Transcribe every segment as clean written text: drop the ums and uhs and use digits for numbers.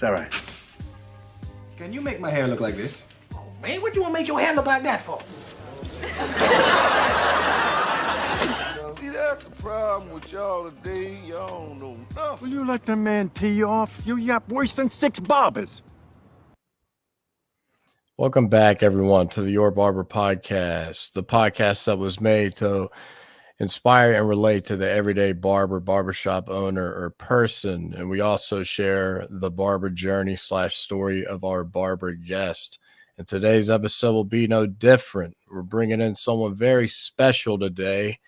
that right? Can you make my hair look like this? Oh, man, what you want to make your hair look like that for? See, that's the problem with y'all today. Y'all don't know nothing. Will you let the man tee you off? You yap worse than 6 barbers. Welcome back, everyone, to the Your Barber Podcast, the podcast that was made to inspire and relate to the everyday barber, barbershop owner, or person. And we also share the barber journey / story of our barber guest. And today's episode will be no different. We're bringing in someone very special today.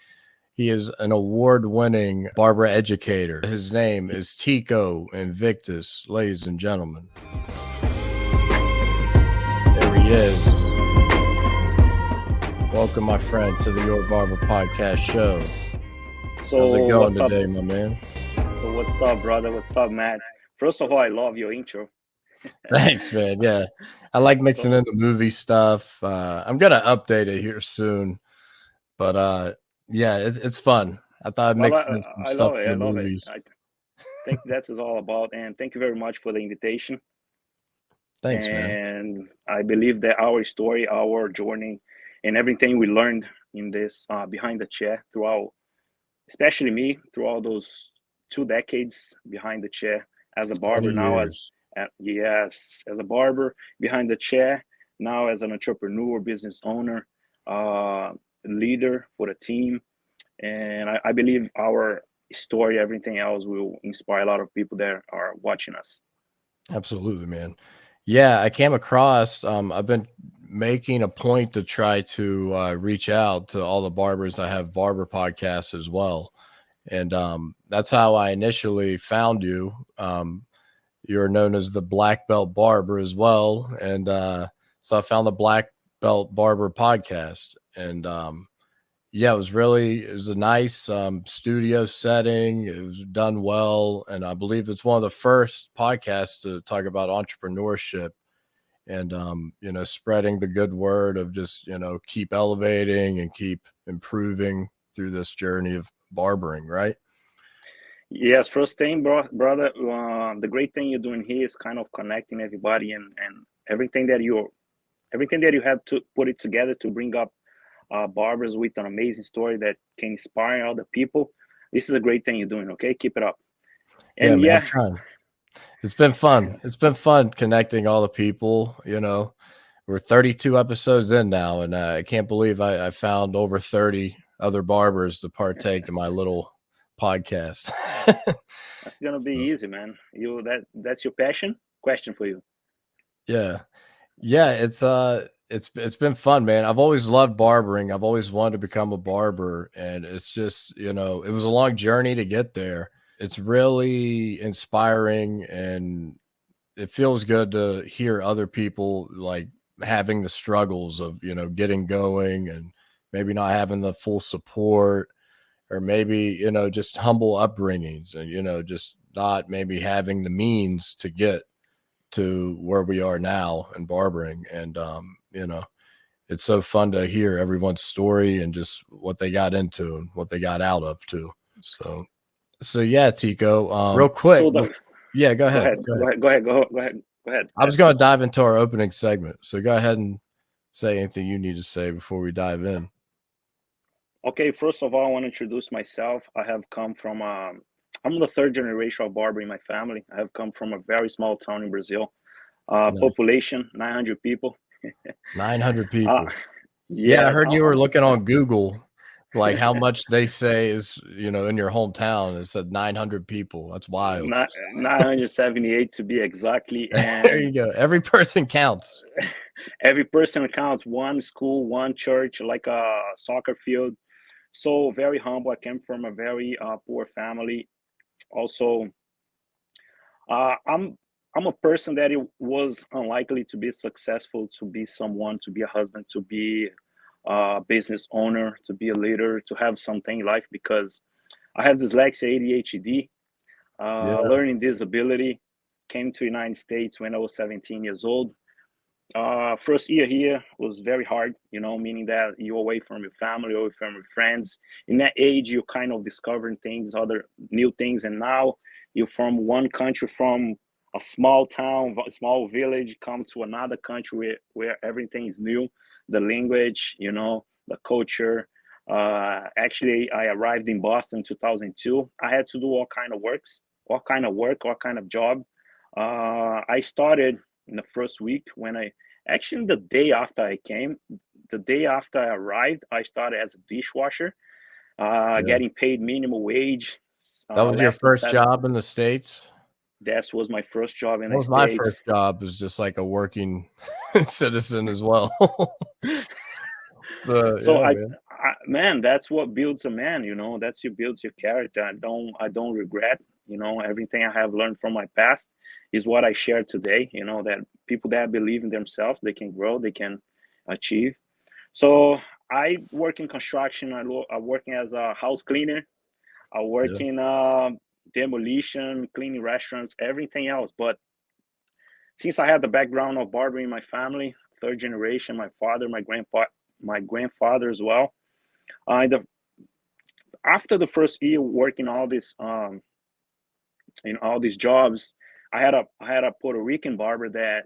He is an award-winning barber educator. His name is Tico Invictus, ladies and gentlemen. There he is. Welcome, my friend, to the Your Barber Podcast show. So how's it going what's today, up? my man? So what's up, brother? What's up, Matt? First of all, I love your intro. Thanks, man. Yeah, I like mixing in the movie stuff. I'm gonna update it here soon, but yeah, it's fun. I thought I'd mix in some I stuff love it. in I the love movies. it. I think that's all about. And thank you very much for the invitation. Thanks, man. And I believe that our story, our journey, and everything we learned in this behind the chair throughout, especially me, throughout those 2 decades behind the chair as a barber now, as a barber behind the chair, now as an entrepreneur, business owner, leader for the team. And I believe our story, everything else, will inspire a lot of people that are watching us. Absolutely, man. Yeah, I came across, I've been making a point to try to reach out to all the barbers. I have barber podcasts as well. And that's how I initially found you. You're known as the Black Belt Barber as well. And so I found the Black Belt Barber podcast. And yeah, it was a nice studio setting. It was done well. And I believe it's one of the first podcasts to talk about entrepreneurship and, spreading the good word of just, keep elevating and keep improving through this journey of barbering, right? Yes, first thing, brother, the great thing you're doing here is kind of connecting everybody and everything that you have to put it together to bring up barbers with an amazing story that can inspire other people. This is a great thing you're doing. Okay, keep it up. And Man, I'm trying. It's been fun. It's been fun connecting all the people. We're 32 episodes in now, and I can't believe I found over 30 other barbers to partake in my little podcast. That's gonna be easy, man. That's your passion. Question for you. Yeah. It's been fun, man. I've always loved barbering. I've always wanted to become a barber, and it's just, it was a long journey to get there. It's really inspiring, and it feels good to hear other people like having the struggles of, getting going and maybe not having the full support, or maybe, just humble upbringings and, just not maybe having the means to get to where we are now in barbering. And, it's so fun to hear everyone's story and just what they got into and what they got out of too. So yeah, Tico, real quick. So go ahead. Go ahead. I was going to dive into our opening segment. So go ahead and say anything you need to say before we dive in. Okay, first of all, I want to introduce myself. I have come from, I'm the 3rd generation of barber in my family. I have come from a very small town in Brazil. Nice. Population, 900 people. 900 people. Yes, I heard you were looking on Google, like how much they say is, in your hometown. It said 900 people. That's wild. 978 to be exactly. And there you go. Every person counts. Every person counts. One school, one church, like a soccer field. So very humble. I came from a very poor family. Also, I'm a person that it was unlikely to be successful, to be someone, to be a husband, to be a business owner, to be a leader, to have something in life, because I have dyslexia, ADHD, learning disability. Came to the United States when I was 17 years old. First year here was very hard, meaning that you're away from your family, away from your friends. In that age, you're kind of discovering things, other new things. And now you're from one country, from a small town, a small village, come to another country where everything is new, the language, you know, the culture. Actually, I arrived in Boston in 2002. I had to do all kind of all kind of job. I started in the first week actually the day after I came, the day after I arrived, I started as a dishwasher, getting paid minimum wage. That was your Less than first job in the States? That was my first job in That the was my States. first job, was just like a working citizen as well. So yeah, man, that's what builds a man, you know. That's what builds your character. I don't regret, you know, everything I have learned from my past is what I share today. You know, that people that believe in themselves, they can grow, they can achieve. So I work in construction. I working as a house cleaner. I work in demolition, cleaning restaurants, everything else. But since I had the background of barbering in my family, third generation, my father, my grandfather as well. After the first year working all this in all these jobs, I had a Puerto Rican barber that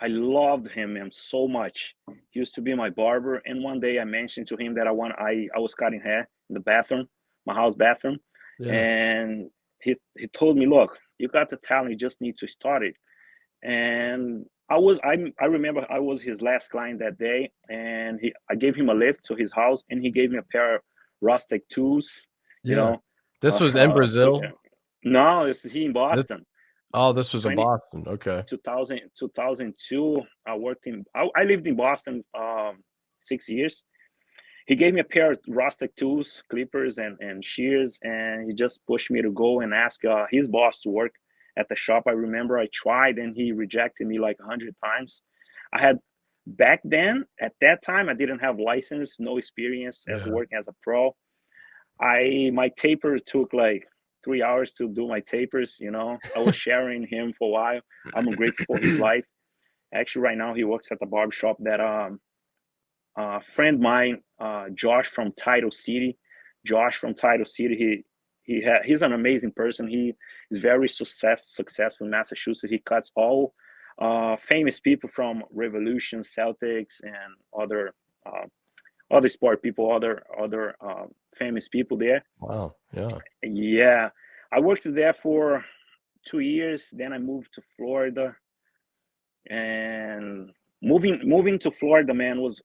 I loved him so much. He used to be my barber, and one day I mentioned to him that I was cutting hair in the bathroom, my house bathroom, and he told me, "Look, you got the talent, you just need to start it." And I remember I was his last client that day, and I gave him a lift to his house, and he gave me a pair of rustic tools. You know, this was in Brazil. No, it's he in Boston. This was in Boston. Okay. 2002. I lived in Boston 6 years. He gave me a pair of rustic tools, clippers and shears, and he just pushed me to go and ask his boss to work at the shop. I remember I tried and he rejected me like 100 times. Back then, at that time, I didn't have license, no experience as working as a pro. My taper took like 3 hours to do my tapers, you know. I was sharing him for a while. I'm grateful for his life. Actually, right now he works at the barbershop that a friend of mine, Josh from Title City. He's an amazing person. He is very successful in Massachusetts. He cuts all famous people from Revolution, Celtics, and other sport people, other famous people there. Wow. Yeah. Yeah. I worked there for 2 years. Then I moved to Florida, and moving to Florida, man, was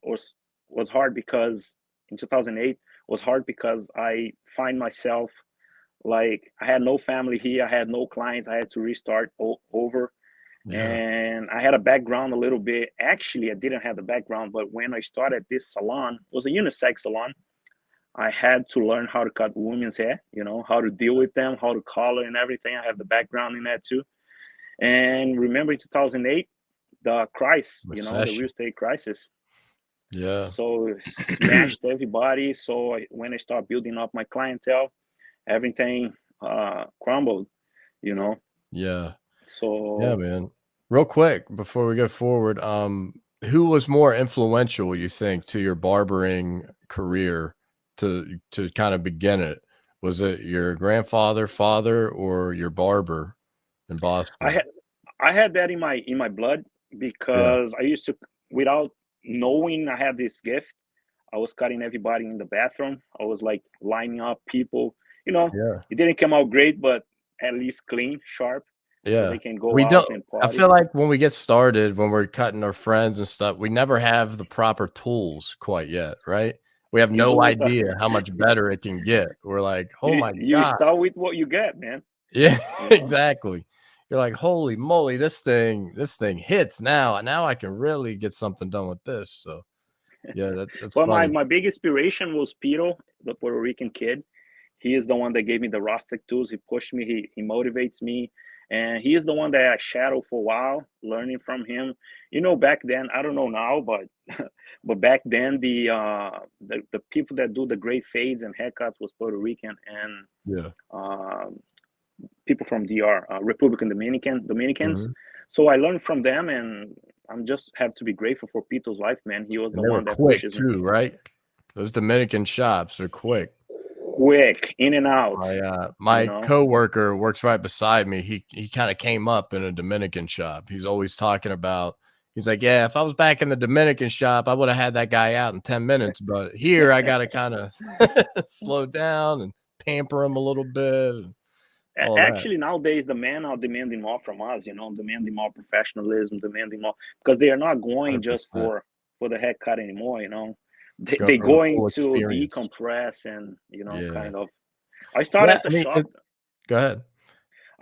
hard because in 2008 was hard because I find myself like I had no family here. I had no clients. I had to restart over. And I had a background a little bit. Actually, I didn't have the background, but when I started this salon, it was a unisex salon. I had to learn how to cut women's hair, you know, how to deal with them, how to color and everything. I have the background in that too. And remember in 2008, the crisis, you know, the real estate crisis. Yeah. So smashed everybody. So when I start building up my clientele, everything crumbled, you know. Yeah. So yeah, man. Real quick before we go forward, who was more influential, you think, to your barbering career to kind of begin it? Was it your grandfather, father, or your barber in Boston? I had that in my blood because I used to, without knowing I had this gift, I was cutting everybody in the bathroom. I was like lining up people, you know. It didn't come out great, but at least clean, sharp. Yeah, so they can go we out don't. and party. I feel like when we get started, when we're cutting our friends and stuff, we never have the proper tools quite yet, right? We have no idea how much better it can get. We're like, oh my God. You start with what you get, man. Yeah, exactly. You're like, holy moly, this thing hits now. Now I can really get something done with this. So yeah, that's well, funny. my big inspiration was Pito, the Puerto Rican kid. He is the one that gave me the rustic tools. He pushed me. He motivates me. And he is the one that I shadowed for a while, learning from him. You know, back then, I don't know now, but back then the people that do the great fades and haircuts was Puerto Rican and people from DR, Republican Dominicans. Mm-hmm. So I learned from them, and I'm just have to be grateful for Pito's life, man. He was the one that quick pushes too, me. right? Those Dominican shops are quick. quick, in and out. My coworker works right beside me. He kind of came up in a Dominican shop. He's always talking about. He's like, yeah, if I was back in the Dominican shop, I would have had that guy out in 10 minutes. But here, I got to kind of slow down and pamper him a little bit. Actually, nowadays, the men are demanding more from us, demanding more professionalism, demanding more, because they are not going 100%. just for the haircut anymore, They're going to decompress and, kind of. I started at the shop. Go ahead.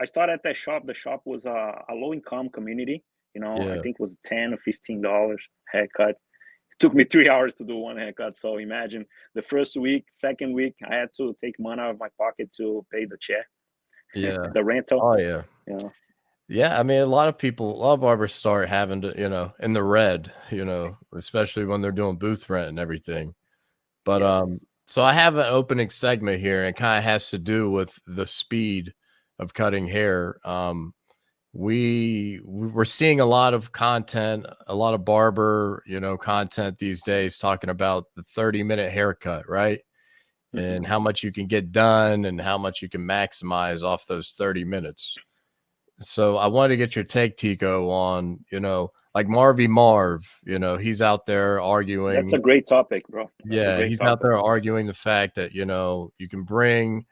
I started at that shop. The shop was a low-income community. I think it was $10 or $15 haircut. It took me 3 hours to do one haircut. So imagine the first week, second week, I had to take money out of my pocket to pay the chair. Yeah. The rental. Oh, yeah. Yeah. I mean, a lot of barbers start having to, in the red, especially when they're doing booth rent and everything. But, so I have an opening segment here, and it kind of has to do with the speed of cutting hair. We're seeing a lot of content, a lot of barber, content these days talking about the 30-minute haircut, right? And how much you can get done and how much you can maximize off those 30 minutes. So I wanted to get your take, Tico, on, like Marvy Marv, he's out there arguing. That's a great topic, bro. He's out there arguing the fact that, you can bring,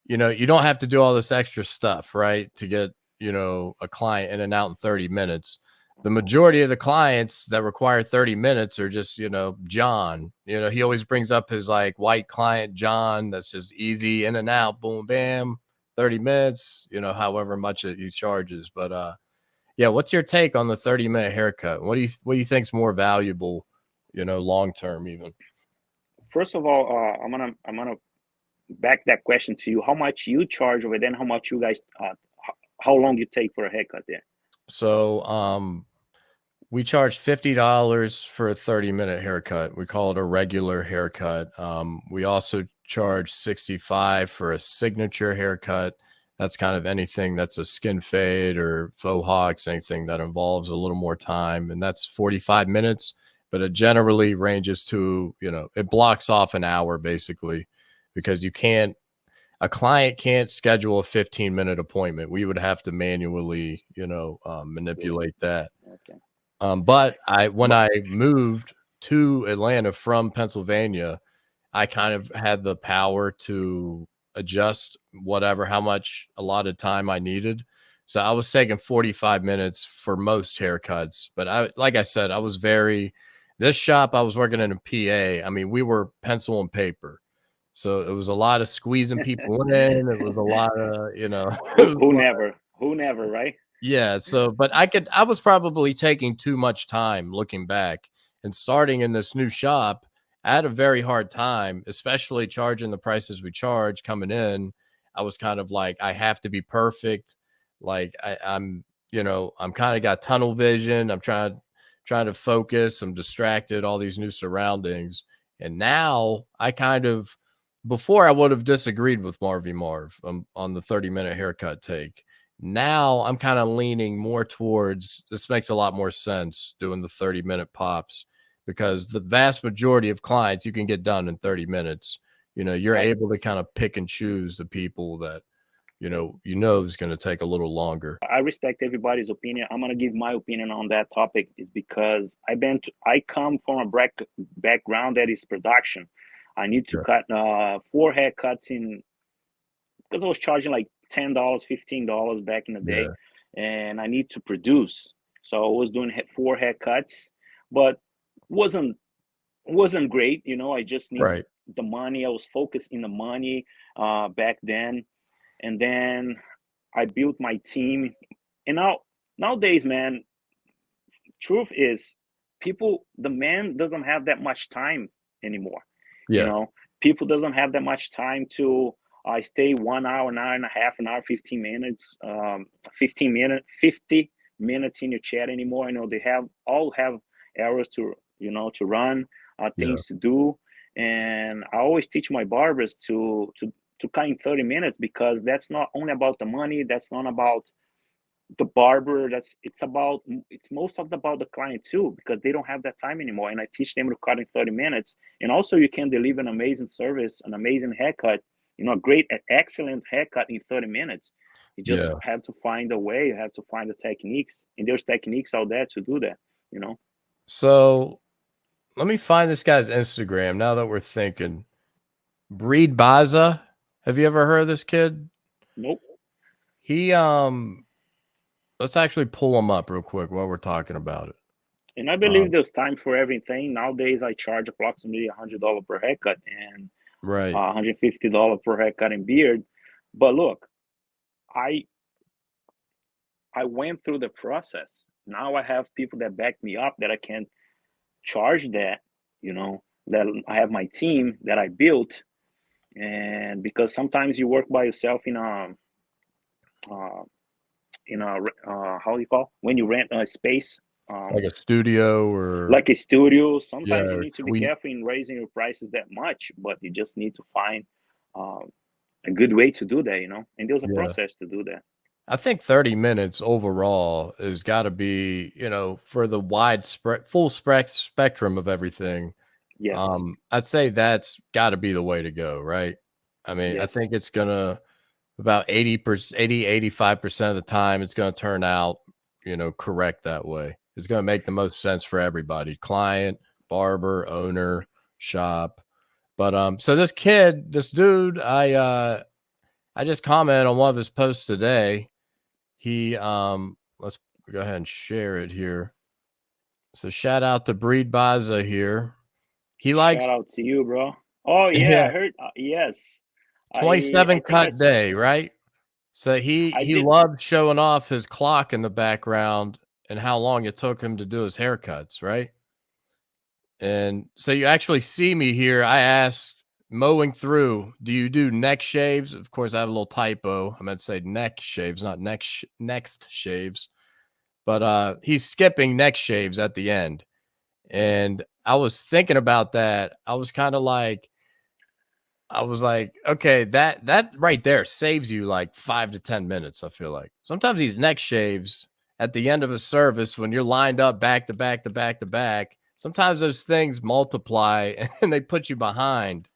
you don't have to do all this extra stuff, right? To get, a client in and out in 30 minutes. The majority of the clients that require 30 minutes are just, John. He always brings up his like white client, John, that's just easy in and out, boom, bam, 30 minutes, however much that he charges. But what's your take on the 30-minute haircut? What do you think's more valuable, long term even? First of all, I'm gonna back that question to you. How much you charge over there, and how much you guys how long you take for a haircut there? So we charge $50 for a 30-minute haircut. We call it a regular haircut. We also charge $65 for a signature haircut. That's kind of anything that's a skin fade or faux hawks, anything that involves a little more time. And that's 45 minutes, but it generally ranges to, it blocks off an hour basically, because a client can't schedule a 15-minute appointment. We would have to manually, manipulate that. Okay. But when I moved to Atlanta from Pennsylvania, I kind of had the power to adjust how much allotted time I needed. So I was taking 45 minutes for most haircuts. But like I said, this shop, I was working in a PA. I mean, we were pencil and paper. So it was a lot of squeezing people in. It was a lot of, Who never, right? Yeah. So, but I was probably taking too much time looking back, and starting in this new shop, I had a very hard time, especially charging the prices we charge coming in. I was kind of like, I have to be perfect. Like I'm kind of got tunnel vision. I'm trying to focus. I'm distracted, all these new surroundings. And now before I would have disagreed with Marvy Marv on the 30-minute haircut take. Now I'm kind of leaning more towards, this makes a lot more sense doing the 30-minute pops, because the vast majority of clients you can get done in 30 minutes. You're able to kind of pick and choose the people that, is going to take a little longer. I respect everybody's opinion. I'm going to give my opinion on that topic, is because I come from a background that is production. I need to cut 4 haircuts because I was charging like $10, $15 back in the day, and I need to produce. So I was doing 4 haircuts, but wasn't great. I just need the money. I was focused in the money back then, and then I built my team. And nowadays, man, truth is, the man doesn't have that much time anymore. People doesn't have that much time to stay 1 hour, an hour and a half, an hour, 15 minutes, 50 minutes in your chair anymore. They all have errors to run, things to do. And I always teach my barbers to cut in 30 minutes, because that's not only about the money. That's not about the barber. It's most of about the client too, because they don't have that time anymore. And I teach them to cut in 30 minutes. And also you can deliver an amazing service, an amazing haircut a great, excellent haircut in 30 minutes. You just Yeah. have to find a way. You have to find the techniques, and there's techniques out there to do that. So let me find this guy's Instagram now that we're thinking. Breed Baza. Have you ever heard of this kid? Nope. He let's actually pull him up real quick while we're talking about it. And I believe there's time for everything. Nowadays, I charge approximately $100 per haircut and Right. $150 per haircut and beard. But look, I went through the process. Now I have people that back me up that I can charge that, that I have my team that I built. And because sometimes you work by yourself in a how do you call when you rent a space, Like a studio or like a studio. Sometimes you or need to be suite. careful in raising your prices that much, but you just need to find a good way to do that, and there's a process to do that. I think 30 minutes overall has got to be, for the full spectrum of everything. Yes. I'd say that's got to be the way to go, right? I mean, I Yes. think it's gonna about 85% of the time it's gonna turn out, correct that way. It's gonna make the most sense for everybody: client, barber, owner, shop. But so this dude, I just commented on one of his posts today. He let's go ahead and share it here. So shout out to Breed Baza here. He likes Shout out to you, bro. Oh yeah, Yeah. I heard. Yes, 27 I cut day, right? So I he did. loved showing off his clock in the background and how long it took him to do his haircuts, right? And so you actually see me here. I asked, mowing through, do you do neck shaves? Of course, I have a little typo. I meant to say neck shaves, not next shaves. But he's skipping neck shaves at the end. And I was thinking about that. I was like, okay, that right there saves you like 5 to 10 minutes, I feel like. Sometimes these neck shaves at the end of a service when you're lined up back to back to back to back, sometimes those things multiply and they put you behind.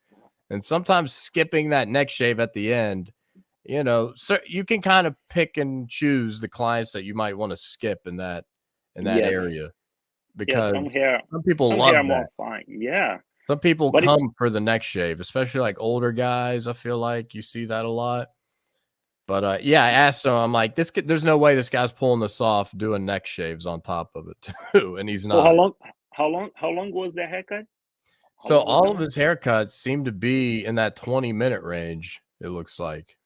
And sometimes skipping that neck shave at the end, so you can kind of pick and choose the clients that you might want to skip in that Yes. area, Yeah, because some hair people love are that. more fine. Yeah, Some people but it's come for the neck shave, especially like older guys. I feel like you see that a lot. But yeah, I asked him, I'm like, there's no way this guy's pulling this off doing neck shaves on top of it too. And he's so not. how long was the haircut? How So long was all the of his haircuts seem to be in that 20-minute range, it looks like.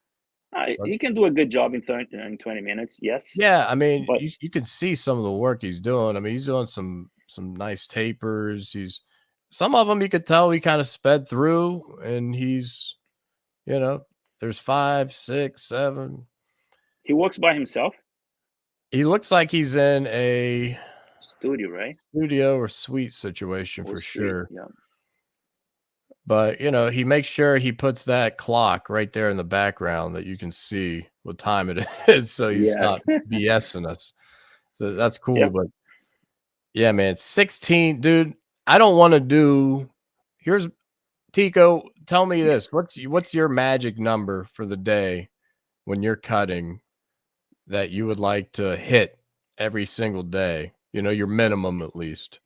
He can do a good job in 20 minutes. Yes. Yeah, I mean, But you can see some of the work he's doing. I mean, he's doing some nice tapers. Some of them you could tell he kind of sped through, and he's, there's 5, 6, 7. he works by himself. He looks like he's in a Studio, right? studio or suite situation Or for suite, sure. yeah. But, he makes sure he puts that clock right there in the background that you can see what time it is. So he's not Yes. BSing us. So that's cool. Yep. But yeah, man, 16, dude. I don't want to do. Here's Tico. Tell me this. What's your magic number for the day when you're cutting that you would like to hit every single day? Your minimum at least.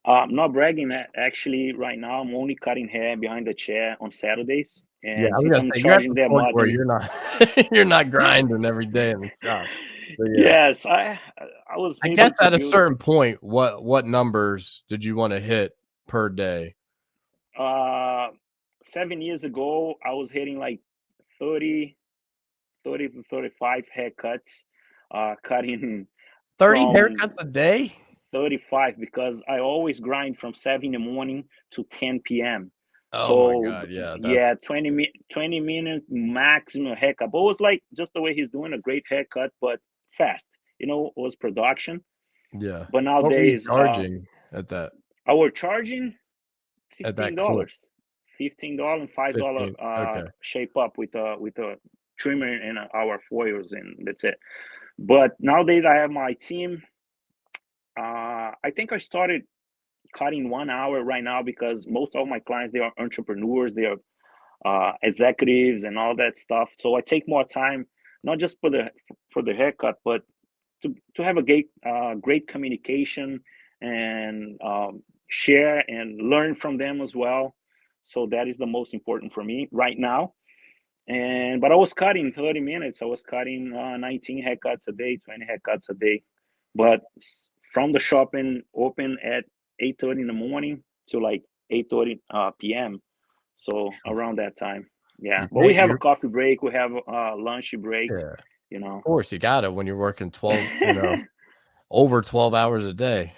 I'm not bragging. Actually, right now I'm only cutting hair behind the chair on Saturdays, Yeah, and I was since gonna I'm say you're at charging the them point where money. you're not you're not grinding every day in the shop. So, yeah. Yes, I was. I able guess to at a build, certain point, what numbers did you want to hit per day? 7 years ago, I was hitting like 30 to 35 haircuts, cutting 30 from haircuts a day? 35 because I always grind from 7 in the morning to 10 p.m. Oh my So God, yeah, yeah, 20 minute maximum haircut. But it was like just the way he's doing a great haircut, but fast. It was production. yeah. But What were you nowadays, charging at that our charging clip? $15, and $5 15. Okay. shape up with a trimmer and our foils, and that's it. But nowadays I have my team. I think I started cutting 1 hour right now because most of my clients, they are entrepreneurs. They are executives and all that stuff. So I take more time, not just for the haircut, but to have a great communication and share and learn from them as well. So that is the most important for me right now. But I was cutting 30 minutes. I was cutting 19 haircuts a day, 20 haircuts a day. But from the shop open at 8:30 in the morning to like 8:30 p.m. So around that time, yeah. But we have a coffee break. We have a lunch break. Yeah. You know, Of course, you got it when you're working 12, over 12 hours a day.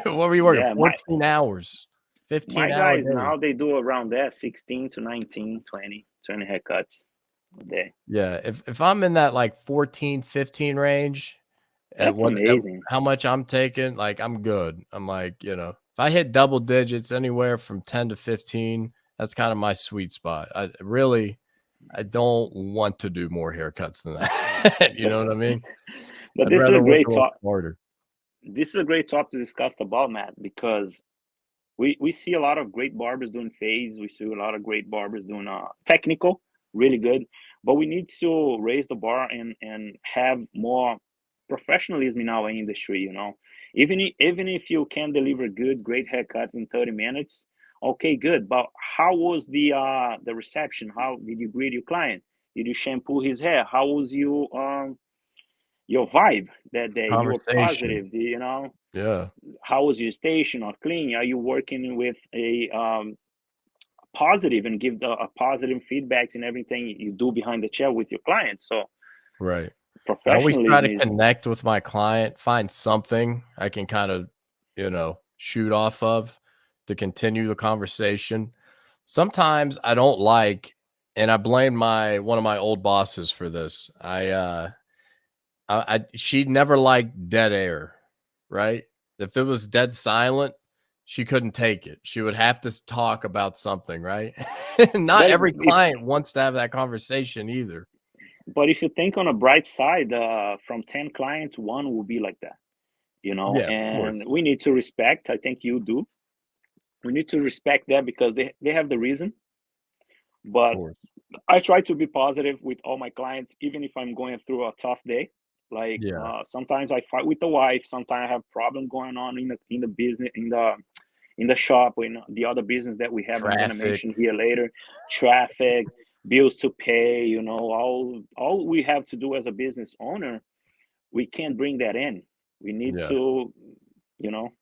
What were you working? Yeah, 14 hours, 15 my hours. guys now they do around that 16 to 19, 20 haircuts a day. Yeah, if I'm in that like 14, 15 range, That's amazing. how much I'm taking, like I'm good. I'm like, if I hit double digits anywhere from 10 to 15, that's kind of my sweet spot. I don't want to do more haircuts than that. You know what I mean? But I'd this is rather a work great little talk. harder. This is a great topic to discuss about, Matt, because we see a lot of great barbers doing fades. We see a lot of great barbers doing technical, really good. But we need to raise the bar and have more professionalism in our industry. Even if you can deliver great haircut in 30 minutes, okay, good. But how was the reception? How did you greet your client? Did you shampoo his hair? How was your vibe that day? You were Conversation. positive, Yeah. how was your station or clean? Are you working with a positive and give a positive feedbacks in everything you do behind the chair with your clients? So Right. I always try professionalism to is connect with my client, find something I can kind of, shoot off of to continue the conversation. Sometimes I don't like, and I blame one of my old bosses for this. She never liked dead air, right? If it was dead silent, she couldn't take it. She would have to talk about something, right? Not but every if client wants to have that conversation either. but if you think on a bright side, from 10 clients, one will be like that, Yeah, of course. and we need to respect. I think you do. We need to respect that because they have the reason. Of But course. I try to be positive with all my clients, even if I'm going through a tough day. Like Yeah. sometimes I fight with the wife. Sometimes I have problem going on in the business in the shop or in the other business that we have. I'm gonna Traffic. mention here later. Traffic, bills to pay. All we have to do as a business owner, we can't bring that in. We need Yeah. to, you know.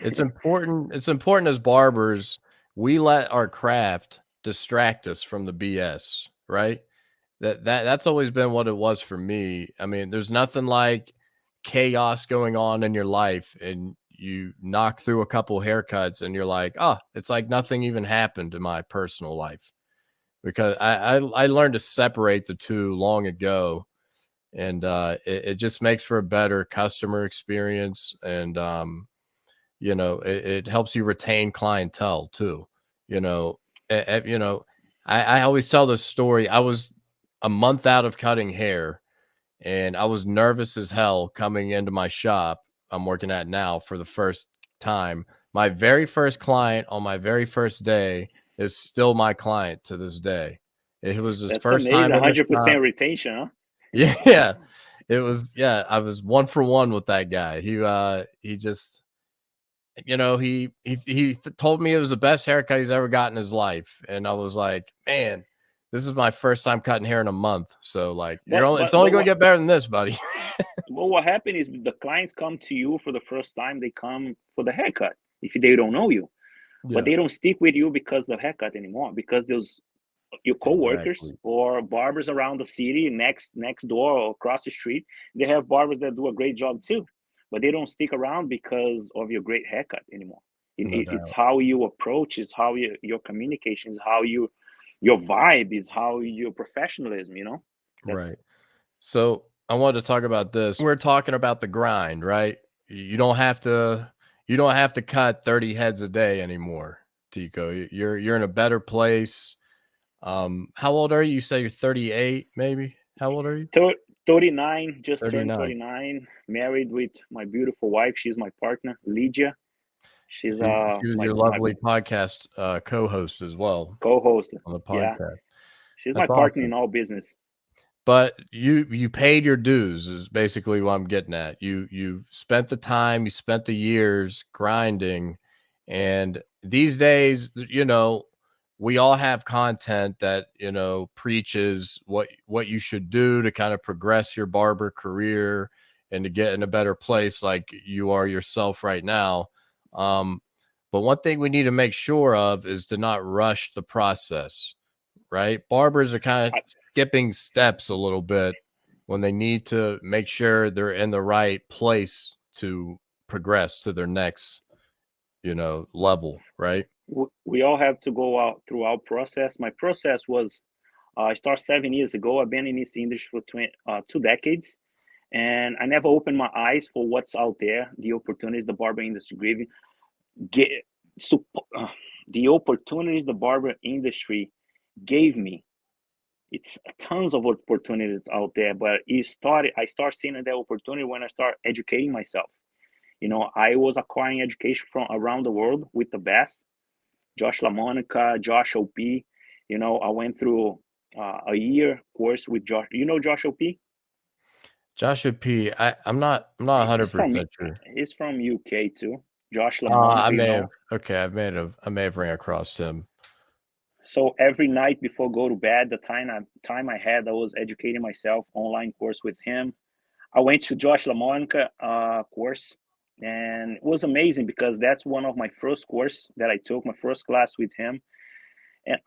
It's important. It's important as barbers, we let our craft distract us from the BS, right? That's always been what it was for me. I mean, there's nothing like chaos going on in your life and you knock through a couple haircuts and you're like, oh, it's like nothing even happened in my personal life. Because I learned to separate the two long ago. And it just makes for a better customer experience. And it helps you retain clientele too. You know, I always tell this story. I was a month out of cutting hair and I was nervous as hell coming into my shop I'm working at now for the first time. My very first client on my very first day is still my client to this day. It was his That's first amazing. time in the shop. 100% retention, huh? Yeah. It was, yeah, I was 1-for-1 with that guy. He just, he told me it was the best haircut he's ever got in his life. And I was like, man, this is my first time cutting hair in a month. So like, it's only going to get better than this, buddy. Well, what happened is the clients come to you for the first time. They come for the haircut if they don't know you, but they don't stick with you because of the haircut anymore. Because there's your coworkers Exactly. or barbers around the city, next door or across the street. They have barbers that do a great job too, but they don't stick around because of your great haircut anymore. No It's doubt. how you approach, is how your communication is, how your vibe is, how your professionalism. That's Right. So I wanted to talk about this. We're talking about the grind, right? You don't have to cut 30 heads a day anymore, Tico. You're in a better place. How old are you? You say you're 38, maybe? How old are you? 39, just turned 39. 39, married with my beautiful wife. She's my partner, Lydia. She's She was your my lovely podcast co-host as well co-host. on the Yeah, podcast. she's my That's partner awesome. in all business. But you paid your dues is basically what I'm getting at. You spent the time, you spent the years grinding, and these days, we all have content that preaches what you should do to kind of progress your barber career and to get in a better place, like you are yourself right now. But one thing we need to make sure of is to not rush the process. Right? Barbers are kind of skipping steps a little bit when they need to make sure they're in the right place to progress to their next, level, right? We all have to go out through our process. My process was I started 7 years ago. I've been in this industry for 2 decades, and I never opened my eyes for what's out there, the opportunities the barber industry get, the opportunities the barber industry gave me. It's tons of opportunities out there, but I started seeing that opportunity when I start educating myself. I was acquiring education from around the world with the best, Josh LaMonica, Josh OP. I went through a year course with Josh. Josh OP? Joshua P. I'm not He's from 100% sure. he's from UK too. Josh I LaMonica, may have okay, I may have ran across him. So every night before go to bed, the time I had, I was educating myself online course with him. I went to Josh LaMonica course, and it was amazing because that's one of my first course that I took, my first class with him, and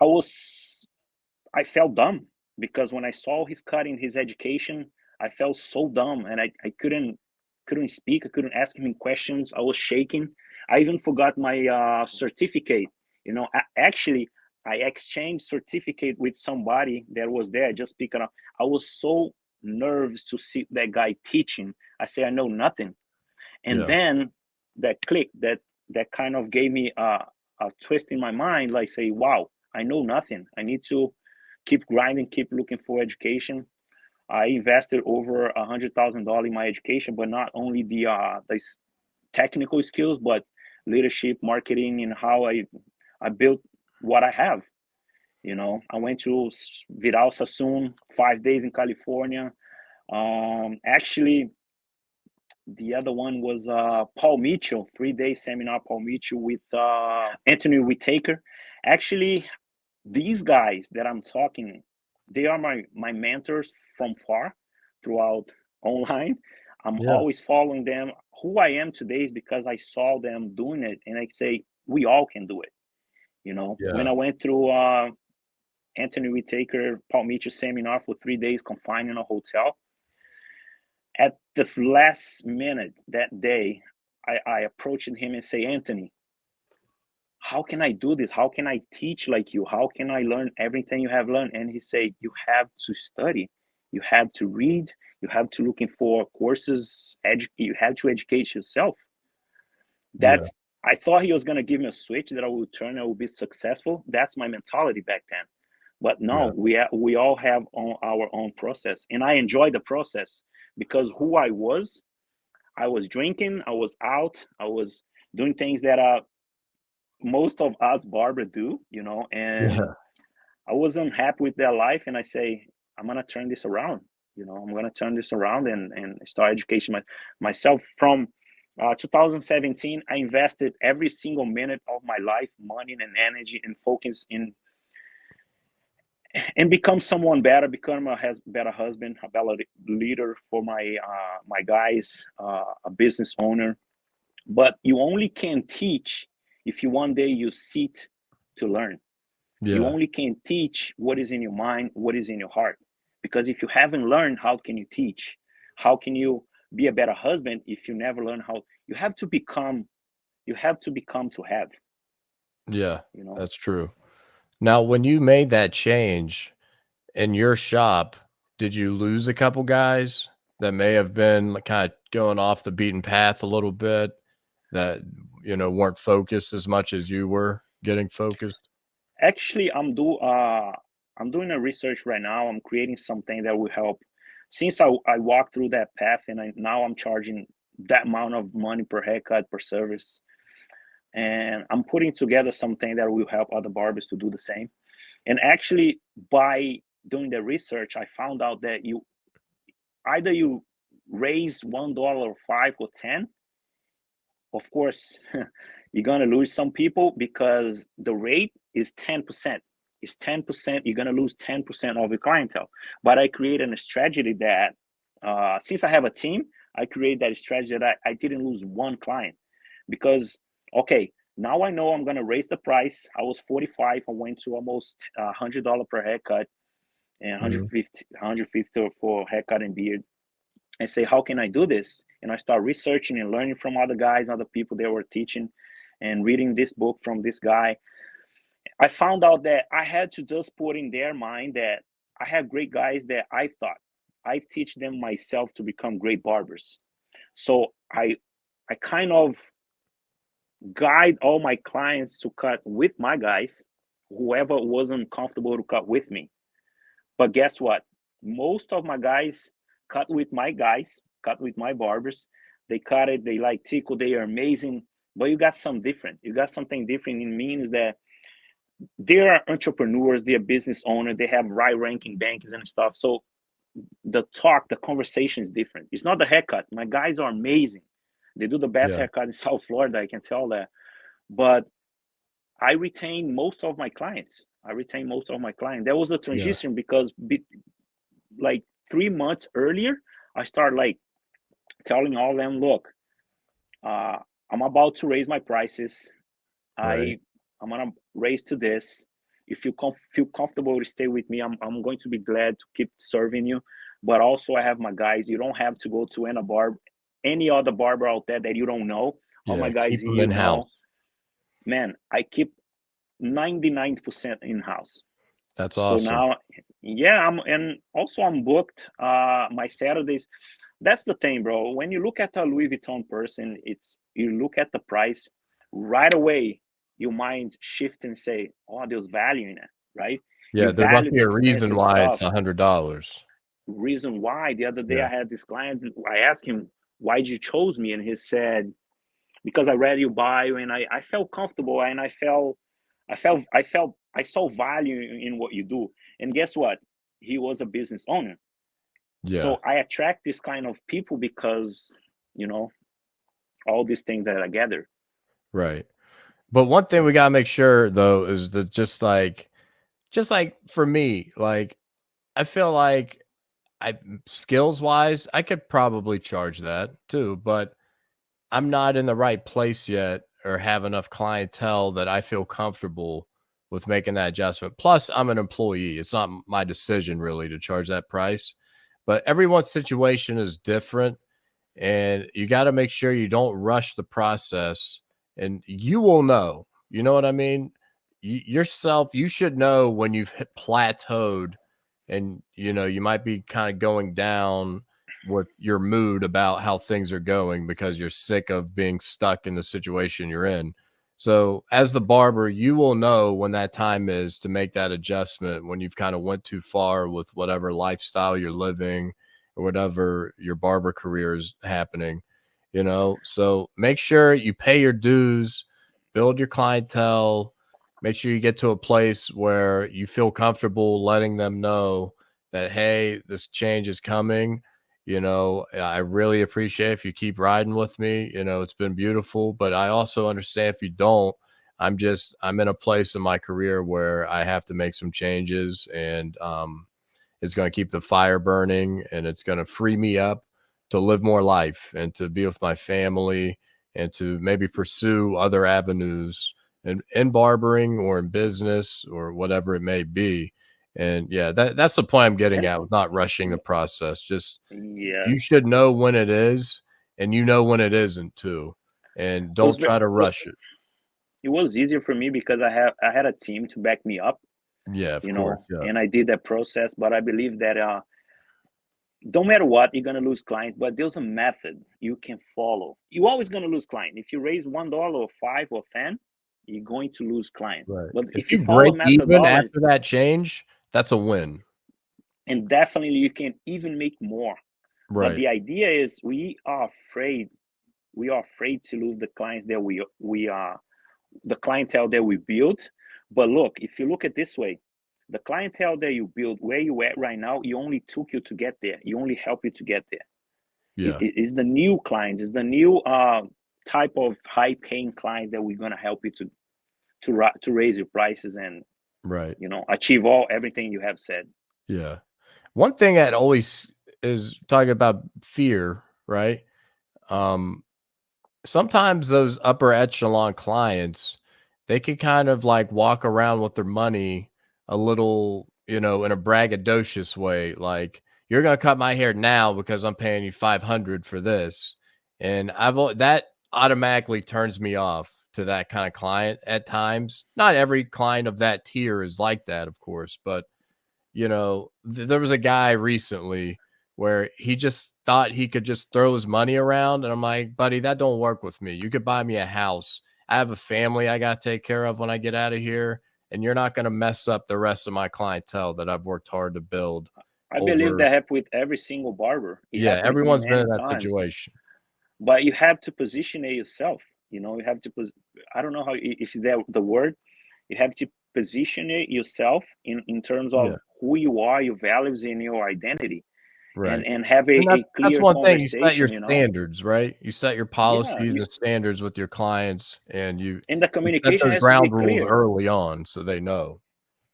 I felt dumb because when I saw his cutting, his education, I felt so dumb, and I couldn't speak, I couldn't ask him questions. I was shaking. I even forgot my certificate. Actually, I exchanged certificate with somebody that was there. Just picking up. I was so nervous to see that guy teaching. I say I know nothing, and Yeah. then that click that kind of gave me a twist in my mind. Like say, wow, I know nothing. I need to keep grinding, keep looking for education. I invested over $100,000 in my education, but not only the technical skills, but leadership, marketing, and how I built what I have. I went to Vidal Sassoon, 5 days in California. Actually, the other one was Paul Mitchell, 3 day seminar, Paul Mitchell with Anthony Whitaker. Actually, these guys that I'm talking, they are my mentors from far throughout online. I'm Yeah. always following them. Who I am today is because I saw them doing it, and I say we all can do it. When Yeah. I went through Anthony Whitaker, Paul Mitchell seminar for 3 days confined in a hotel, at the last minute that day, I approached him and say, Anthony, how can I do this? How can I teach like you? How can I learn everything you have learned? And he said, you have to study. You have to read. You have to looking for courses. You have to educate yourself. That's, I thought he was going to give me a switch that I would turn, I would be successful. That's my mentality back then. But no, we all have our own process. And I enjoy the process because who I was drinking, I was out, I was doing things that most of us barber do, and Yeah. I wasn't happy with their life. And I say, I'm going to turn this around. I'm going to turn this around and start education myself. From 2017, I invested every single minute of my life, money and energy, and focus in and become someone better, become a better husband, a better leader for my guys, a business owner. But you only can teach if you one day you sit to learn. You Yeah. only can teach what is in your mind, what is in your heart. Because if you haven't learned, how can you teach? How can you be a better husband if you never learn how? You have to become to have. Yeah. That's true. Now, when you made that change in your shop, did you lose a couple guys that may have been kind of going off the beaten path a little bit that, weren't focused as much as you were getting focused? Actually, I'm doing a research right now. I'm creating something that will help. Since I walked through that path, and now I'm charging that amount of money per haircut per service. and I'm putting together something that will help other barbers to do the same. And actually, by doing the research, I found out that you raise $1 or 5 or 10. Of course, you're gonna lose some people because the rate is 10%. It's 10%. You're gonna lose 10% of your clientele. But I created a strategy that, since I have a team, I created that strategy that I didn't lose one client, because okay, now I know I'm gonna raise the price. I was 45. I went to almost $100 per haircut and 150 for haircut and beard. I say, how can I do this? And I start researching and learning from other guys, other people that were teaching, and reading this book from this guy. I found out that I had to just put in their mind that I have great guys that I thought I teach them myself to become great barbers. So I kind of guide all my clients to cut with my guys, whoever wasn't comfortable to cut with me. But guess what? Most of my guys cut with my guys, cut with my barbers. They cut it. They like Tico. They are amazing. But you got some different. You got something different. It means that they are entrepreneurs. They are business owners. They have right-ranking bankers and stuff. So the conversation is different. It's not the haircut. My guys are amazing. They do the best haircut in South Florida. I can tell that. But I retain most of my clients. There was a transition because like 3 months earlier, I started like telling all of them, look, I'm about to raise my prices. I'm gonna raise to this. If you feel comfortable to stay with me, I'm going to be glad to keep serving you. But also I have my guys. You don't have to go to any other barber out there that you don't know. All my guys keep them here in-house. Man, I keep 99% in-house. That's awesome. So now, I'm booked my Saturdays. That's the thing, bro. When you look at a Louis Vuitton person, you look at the price right away. Your mind shift and say, "Oh, there's value in it," right? Yeah, You there must value be the a reason expensive why stuff. it's $100. Reason why? The other day Yeah. I had this client. I asked him, "Why did you chose me?" And he said, "Because I read your bio and I felt comfortable and I saw value in what you do." And guess what? He was a business owner. Yeah. So I attract this kind of people because, all these things that I gather. Right. But one thing we gotta make sure though is that just like for me, like I feel like skills wise, I could probably charge that too, but I'm not in the right place yet or have enough clientele that I feel comfortable with making that adjustment. Plus, I'm an employee. It's not my decision really to charge that price, but everyone's situation is different. And you got to make sure you don't rush the process, and you will know, you know what I mean? Yourself, you should know when you've plateaued, and you might be kind of going down with your mood about how things are going because you're sick of being stuck in the situation you're in. So as the barber, you will know when that time is to make that adjustment, when you've kind of went too far with whatever lifestyle you're living or whatever your barber career is happening, so make sure you pay your dues, build your clientele, make sure you get to a place where you feel comfortable letting them know that, hey, this change is coming. I really appreciate if you keep riding with me. It's been beautiful, but I also understand if you don't. I'm in a place in my career where I have to make some changes, and it's going to keep the fire burning, and it's going to free me up to live more life and to be with my family and to maybe pursue other avenues in barbering or in business or whatever it may be. And yeah, that's the point I'm getting at with not rushing the process. Just you should know when it is, and when it isn't too, and don't try to rush it. It was easier for me because I had a team to back me up. Yeah, of course. Yeah. And I did that process. But I believe that don't matter what, you're gonna lose client, but there's a method you can follow. You're always gonna lose client. If you raise $1 or 5 or 10, you're going to lose client. Right. But if you you follow break even methodology, after that change, that's a win. and definitely you can even make more. Right. But the idea is we are afraid to lose the clients that we the clientele that we built. But look, if you look at this way, the clientele that you build, where you at right now, he only took you to get there. He only helped you to get there. Yeah. It's the new clients, it's the new type of high-paying clients that we're gonna help you to raise your prices and Right. achieve everything you have said. Yeah. One thing that always is talking about fear, right? Sometimes those upper echelon clients, they can kind of like walk around with their money a little, in a braggadocious way. Like, you're going to cut my hair now because I'm paying you 500 for this. And that automatically turns me off to that kind of client at times. Not every client of that tier is like that, of course, but there was a guy recently where he just thought he could just throw his money around. And I'm like, buddy, that don't work with me. You could buy me a house. I have a family I got to take care of when I get out of here. And you're not going to mess up the rest of my clientele that I've worked hard to build. I believe that happened with every single barber. Yeah, everyone's been in that situation. But you have to position it yourself. You have to, I don't know if that the word, you have to position it yourself in terms of who you are, your values, and your identity. Right. And have a clear that's one thing. You set your conversation, standards, right? You set your policies and standards with your clients, and the communication has ground to be rules clear early on so they know.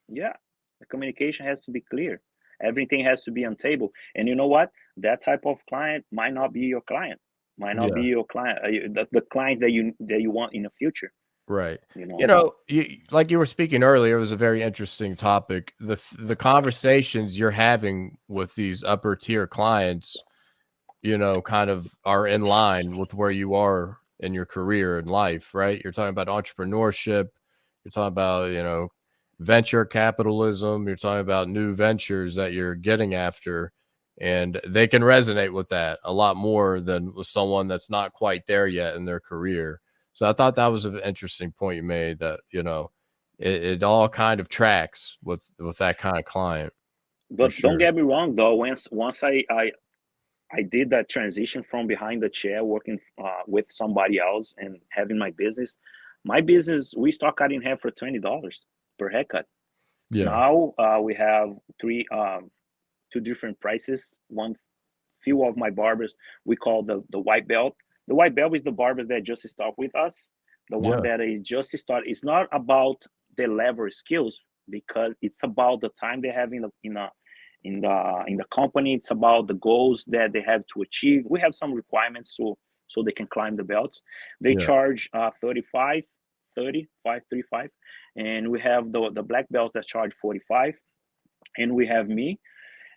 Yeah, the communication has to be clear. Everything has to be on table. And you know what? That type of client might not be your client. Might not be your client, the client that you want in the future. Right. Like you were speaking earlier, it was a very interesting topic. The conversations you're having with these upper tier clients, kind of are in line with where you are in your career and life, right? You're talking about entrepreneurship. You're talking about, venture capitalism. You're talking about new ventures that you're getting after, and they can resonate with that a lot more than with someone that's not quite there yet in their career. So I thought that was an interesting point you made, that, it all kind of tracks with that kind of client. But don't get me wrong, though. Once I did that transition from behind the chair, working with somebody else and having my business, we start cutting hair for $20 per haircut. Yeah. Now we have two different prices. Few of my barbers we call the white belt. The white belt is the barbers that just start with us. The one that is just start. It's not about the level of skills, because it's about the time they have in the company. It's about the goals that they have to achieve. We have some requirements so they can climb the belts. They charge 35, and we have the black belts that charge 45, and we have me.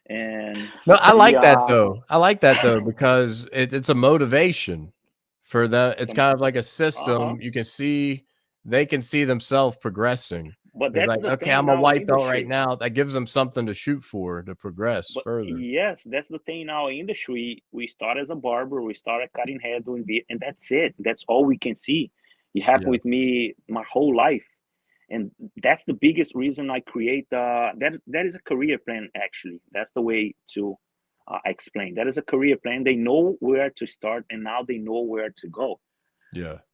And no, I like that though. I like that though, because it's a motivation for them. It's kind of like a system. You can see, they can see themselves progressing. But that's like, the okay, thing, I'm a white belt right now. That gives them something to shoot for, to progress further. Yes, that's the thing in our industry. We start as a barber, we started cutting hair, doing beard, and that's it. That's all we can see. It happened with me my whole life. And that's the biggest reason I create that is a career plan. Actually, that's the way to explain. That is a career plan. They know where to start, and now they know where to go.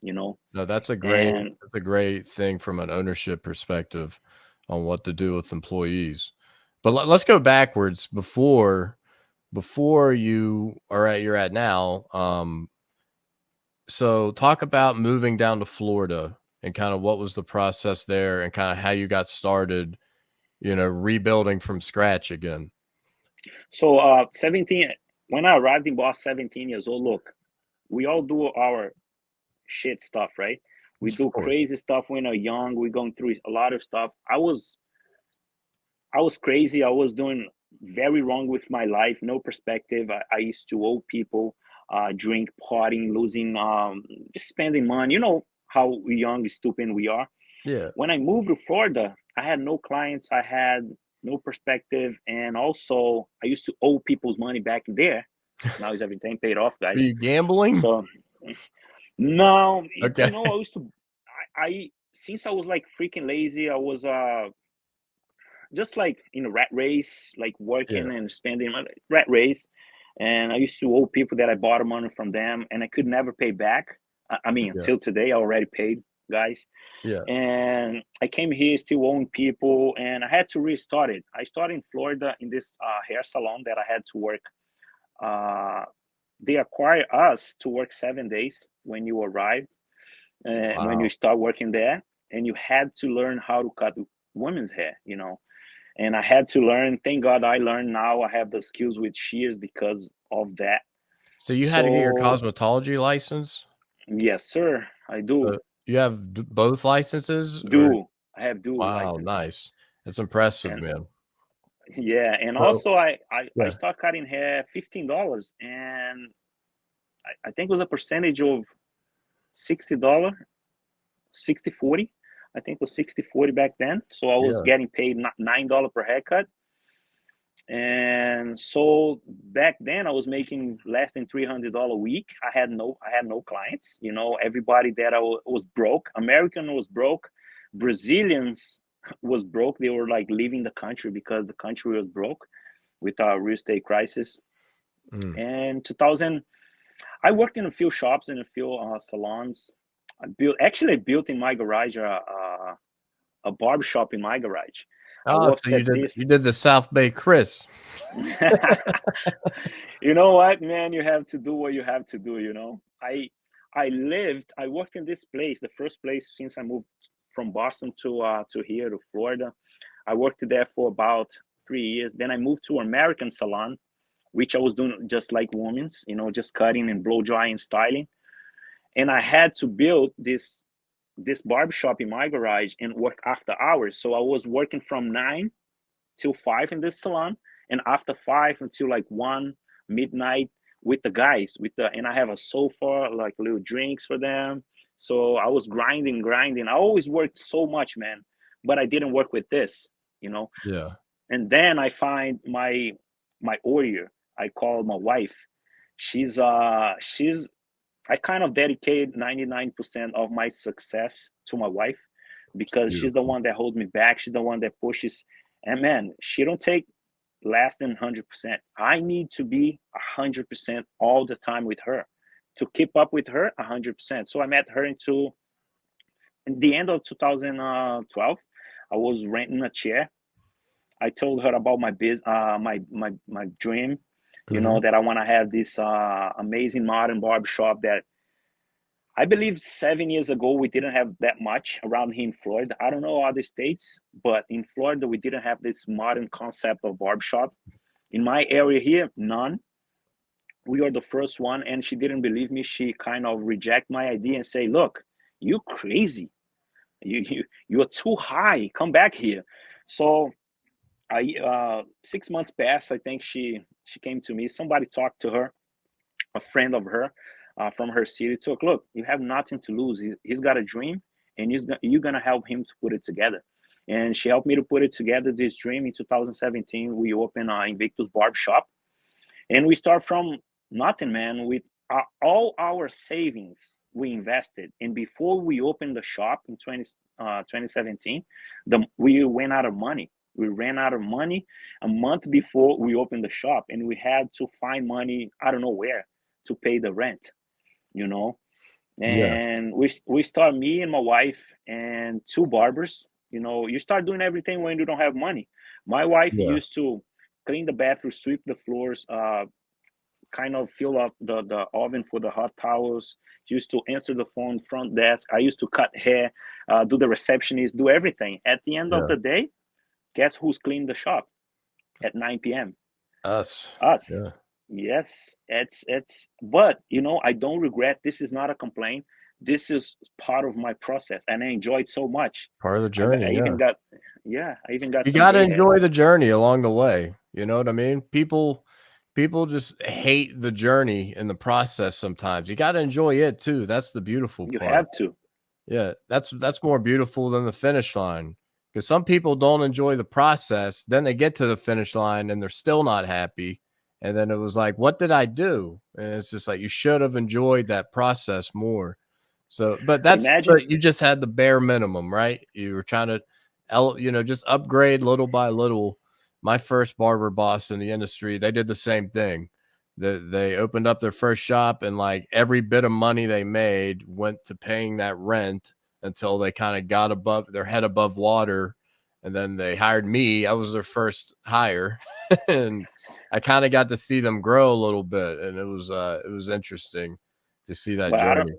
No, that's a great thing from an ownership perspective on what to do with employees. But let's go backwards before you are you're at now. So talk about moving down to Florida and kind of what was the process there, and kind of how you got started, rebuilding from scratch again. So 17, when I arrived in Boston, 17 years old, look, we all do our shit stuff, right? We do crazy stuff when we're young. We're going through a lot of stuff. I was crazy. I was doing very wrong with my life. No perspective. I used to owe people, drink, partying, losing, spending money. You know how young, stupid we are. Yeah. When I moved to Florida, I had no clients. I had no perspective. And also, I used to owe people's money back there. Now is everything paid off, guys. Are you gambling? So, no. Okay. I used to, since I was like freaking lazy, I was just like in a rat race, like working and spending money, rat race. And I used to owe people that I bought money from them, and I could never pay back. I mean, until today, I already paid guys. Yeah. And I came here still owing people, and I had to restart it. I started in Florida in this hair salon that I had to work. They acquire us to work 7 days when you arrive, and when you start working there, and you had to learn how to cut women's hair, you know. And I had to learn. Thank God I learned. Now I have the skills with shears because of that. So you had to get your cosmetology license? Yes, sir. I do. So you have both licenses? I have dual license. Nice. That's impressive, And, man. yeah, and So, also I yeah. start cutting hair $15, and I think it was a percentage of $60, 60-40. I think it was 60-40 back then. So I was getting paid $9 per haircut. And so back then I was making less than $300 a week. I had no clients. You know, everybody that was broke. American was broke. Brazilians was broke. They were like leaving the country because the country was broke with our real estate crisis. And 2000, I worked in a few shops and a few salons. I built in my garage a barbershop in my garage. Oh, so you did the South Bay Chris. You know what, man? You have to do what you have to do. You know, I worked in this place, the first place since I moved from Boston to here to Florida. I worked there for about 3 years. Then I moved to American salon, which I was doing just like women's, you know, just cutting and blow drying and styling. And I had to build this barbershop in my garage and work after hours. So I was working from 9 till 5 in this salon, and after 5 until like 1 midnight with the guys. And I have a sofa, like little drinks for them. So I was grinding. I always worked so much, man, but I didn't work with this, you know. Yeah. And then I find my warrior. I call my wife. She's I kind of dedicate 99% of my success to my wife, because she's the one that holds me back. She's the one that pushes. And man, she don't take less than 100%. I need to be 100% all the time with her to keep up with her 100%. So I met her in the end of 2012. I was renting a chair. I told her about my my dream, you know, that I want to have this amazing modern barbershop that I believe 7 years ago we didn't have that much around here in Florida. I don't know other states, but in Florida we didn't have this modern concept of barbershop. In my area here, none. We are the first one, and she didn't believe me. She kind of reject my idea and say, "Look, you crazy. You're too high. Come back here." So 6 months passed. I think she came to me. Somebody talked to her, a friend of her from her city. Took, "Look, you have nothing to lose. He's got a dream, and you're gonna help him to put it together." And she helped me to put it together. This dream in 2017, we opened Invictus Barbershop, and we start from nothing, man. With all our savings, we invested. And before we opened the shop in 2017, we went out of money. We ran out of money a month before we opened the shop, and we had to find money, I don't know where, to pay the rent, you know. And we start, me and my wife and 2 barbers. You know, you start doing everything when you don't have money. My wife used to clean the bathroom, sweep the floors, kind of fill up the oven for the hot towels. She used to answer the phone, front desk. I used to cut hair, do the receptionist, do everything. At the end of the day, guess who's cleaned the shop at 9 p.m.? Us. Yeah. Yes, it's. But you know, I don't regret. This is not a complaint. This is part of my process, and I enjoyed so much. Part of the journey. I even got. You got to enjoy the journey along the way. You know what I mean? People just hate the journey and the process sometimes. You got to enjoy it too. That's the beautiful part. You have to. Yeah, that's more beautiful than the finish line. Because some people don't enjoy the process. Then they get to the finish line and they're still not happy. And then it was like, what did I do? And it's just like, you should have enjoyed that process more. So, but you just had the bare minimum, right? You were trying to, just upgrade little by little. My first barber boss in the industry, they did the same thing. They opened up their first shop, and like every bit of money they made went to paying that rent until they kind of got their head above water. And then they hired me. I was their first hire. And I kind of got to see them grow a little bit. And it was interesting to see that journey.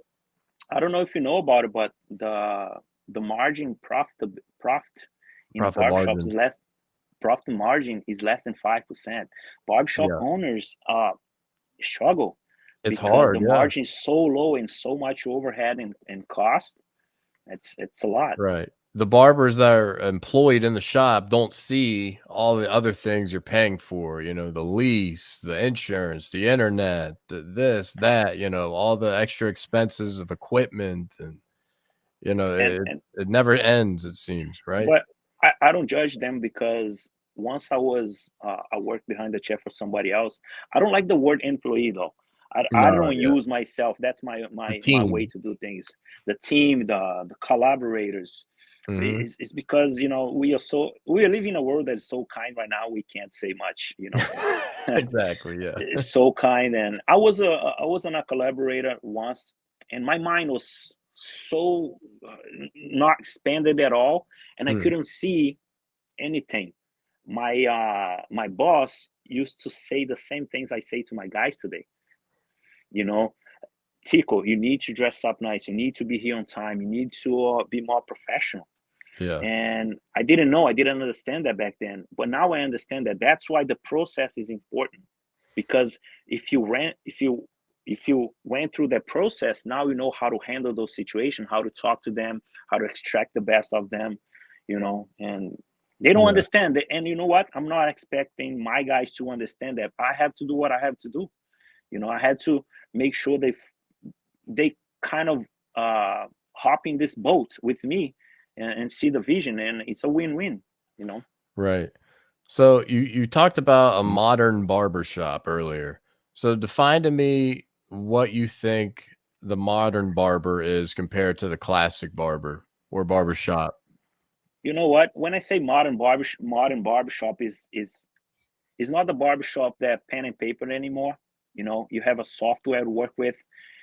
I don't know if you know about it, but the margin profit in barbershops is less. Profit margin is less than 5%. Barbershop owners struggle. It's because hard. The margin is so low and so much overhead and cost. It's a lot. Right. The barbers that are employed in the shop don't see all the other things you're paying for, the lease, the insurance, the internet, this, that, all the extra expenses of equipment. And, it never ends, it seems, right? But I don't judge them, because once I worked behind the chair for somebody else. I don't like the word employee though. I don't use myself. That's my way to do things. The team, the collaborators. Mm-hmm. It's because we are living in a world that is so kind right now. We can't say much. Exactly. Yeah. It's so kind. And I was on a collaborator once, and my mind was so not expanded at all, and I couldn't see anything. My boss used to say the same things I say to my guys today. Tico, you need to dress up nice. You need to be here on time. You need to be more professional. Yeah. And I didn't understand that back then, but now I understand that. That's why the process is important, because if you went through that process, now you know how to handle those situations, how to talk to them, how to extract the best of them, and they don't understand it. And you know what? I'm not expecting my guys to understand that. I have to do what I have to do. I had to make sure they kind of hop in this boat with me and see the vision, and it's a win-win. Right. So you talked about a modern barbershop earlier. So define to me what you think the modern barber is compared to the classic barber or barbershop. You know what? When I say modern barbershop is not the barbershop that pen and paper anymore. You have a software to work with.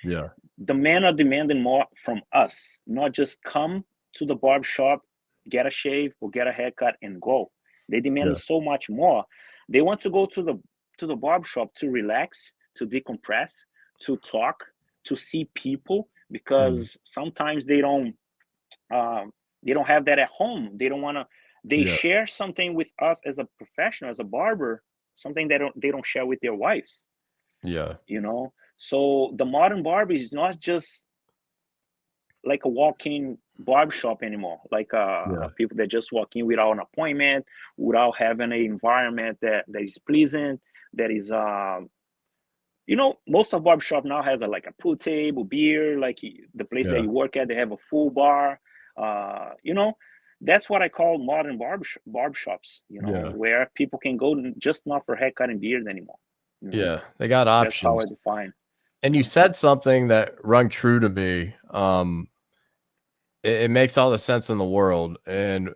Yeah. The men are demanding more from us, not just come to the barbershop, get a shave or get a haircut and go. They demand so much more. They want to go to the barbershop to relax, to decompress, to talk, to see people, because sometimes they don't have that at home. They don't want to. They share something with us as a professional, as a barber, something they don't share with their wives. Yeah. So the modern barber is not just like a walk-in barbershop anymore, like people that just walk in without an appointment, without having an environment that is pleasant, that is most of barbershop now has a pool table, beer, like the place that you work at, they have a full bar. That's what I call modern barbershops, where people can go just not for haircut and beard anymore. Yeah, they got options. That's how I define. And you said something that rung true to me. It makes all the sense in the world. And,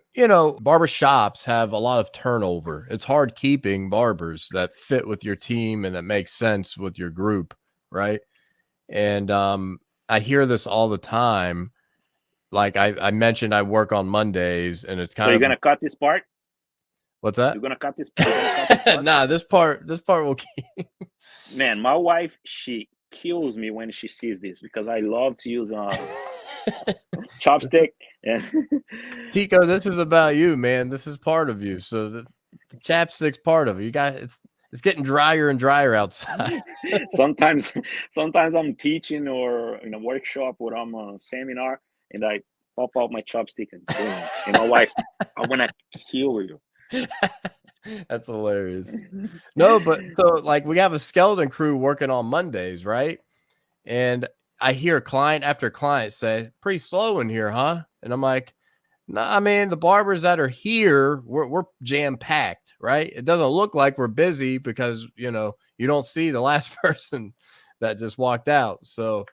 barber shops have a lot of turnover. It's hard keeping barbers that fit with your team and that make sense with your group, right? And I hear this all the time. Like I mentioned, I work on Mondays, and it's kind of... So you're going to cut this part? What's that? You're going to cut this part? Nah, this part will keep. Man, my wife, she kills me when she sees this, because I love to use chopstick. Tico, this is about you, man. This is part of you. So the chapstick's part of it. You got it's getting drier and drier outside. sometimes I'm teaching or in a workshop or I'm on a seminar, and I pop out my chopstick and boom. And my wife, I want to kill you. That's hilarious. No, but so we have a skeleton crew working on Mondays, right? And I hear client after client say, "Pretty slow in here, huh?" And I'm like, "No, I mean, the barbers that are here, we're jam packed, right? It doesn't look like we're busy because you don't see the last person that just walked out." So,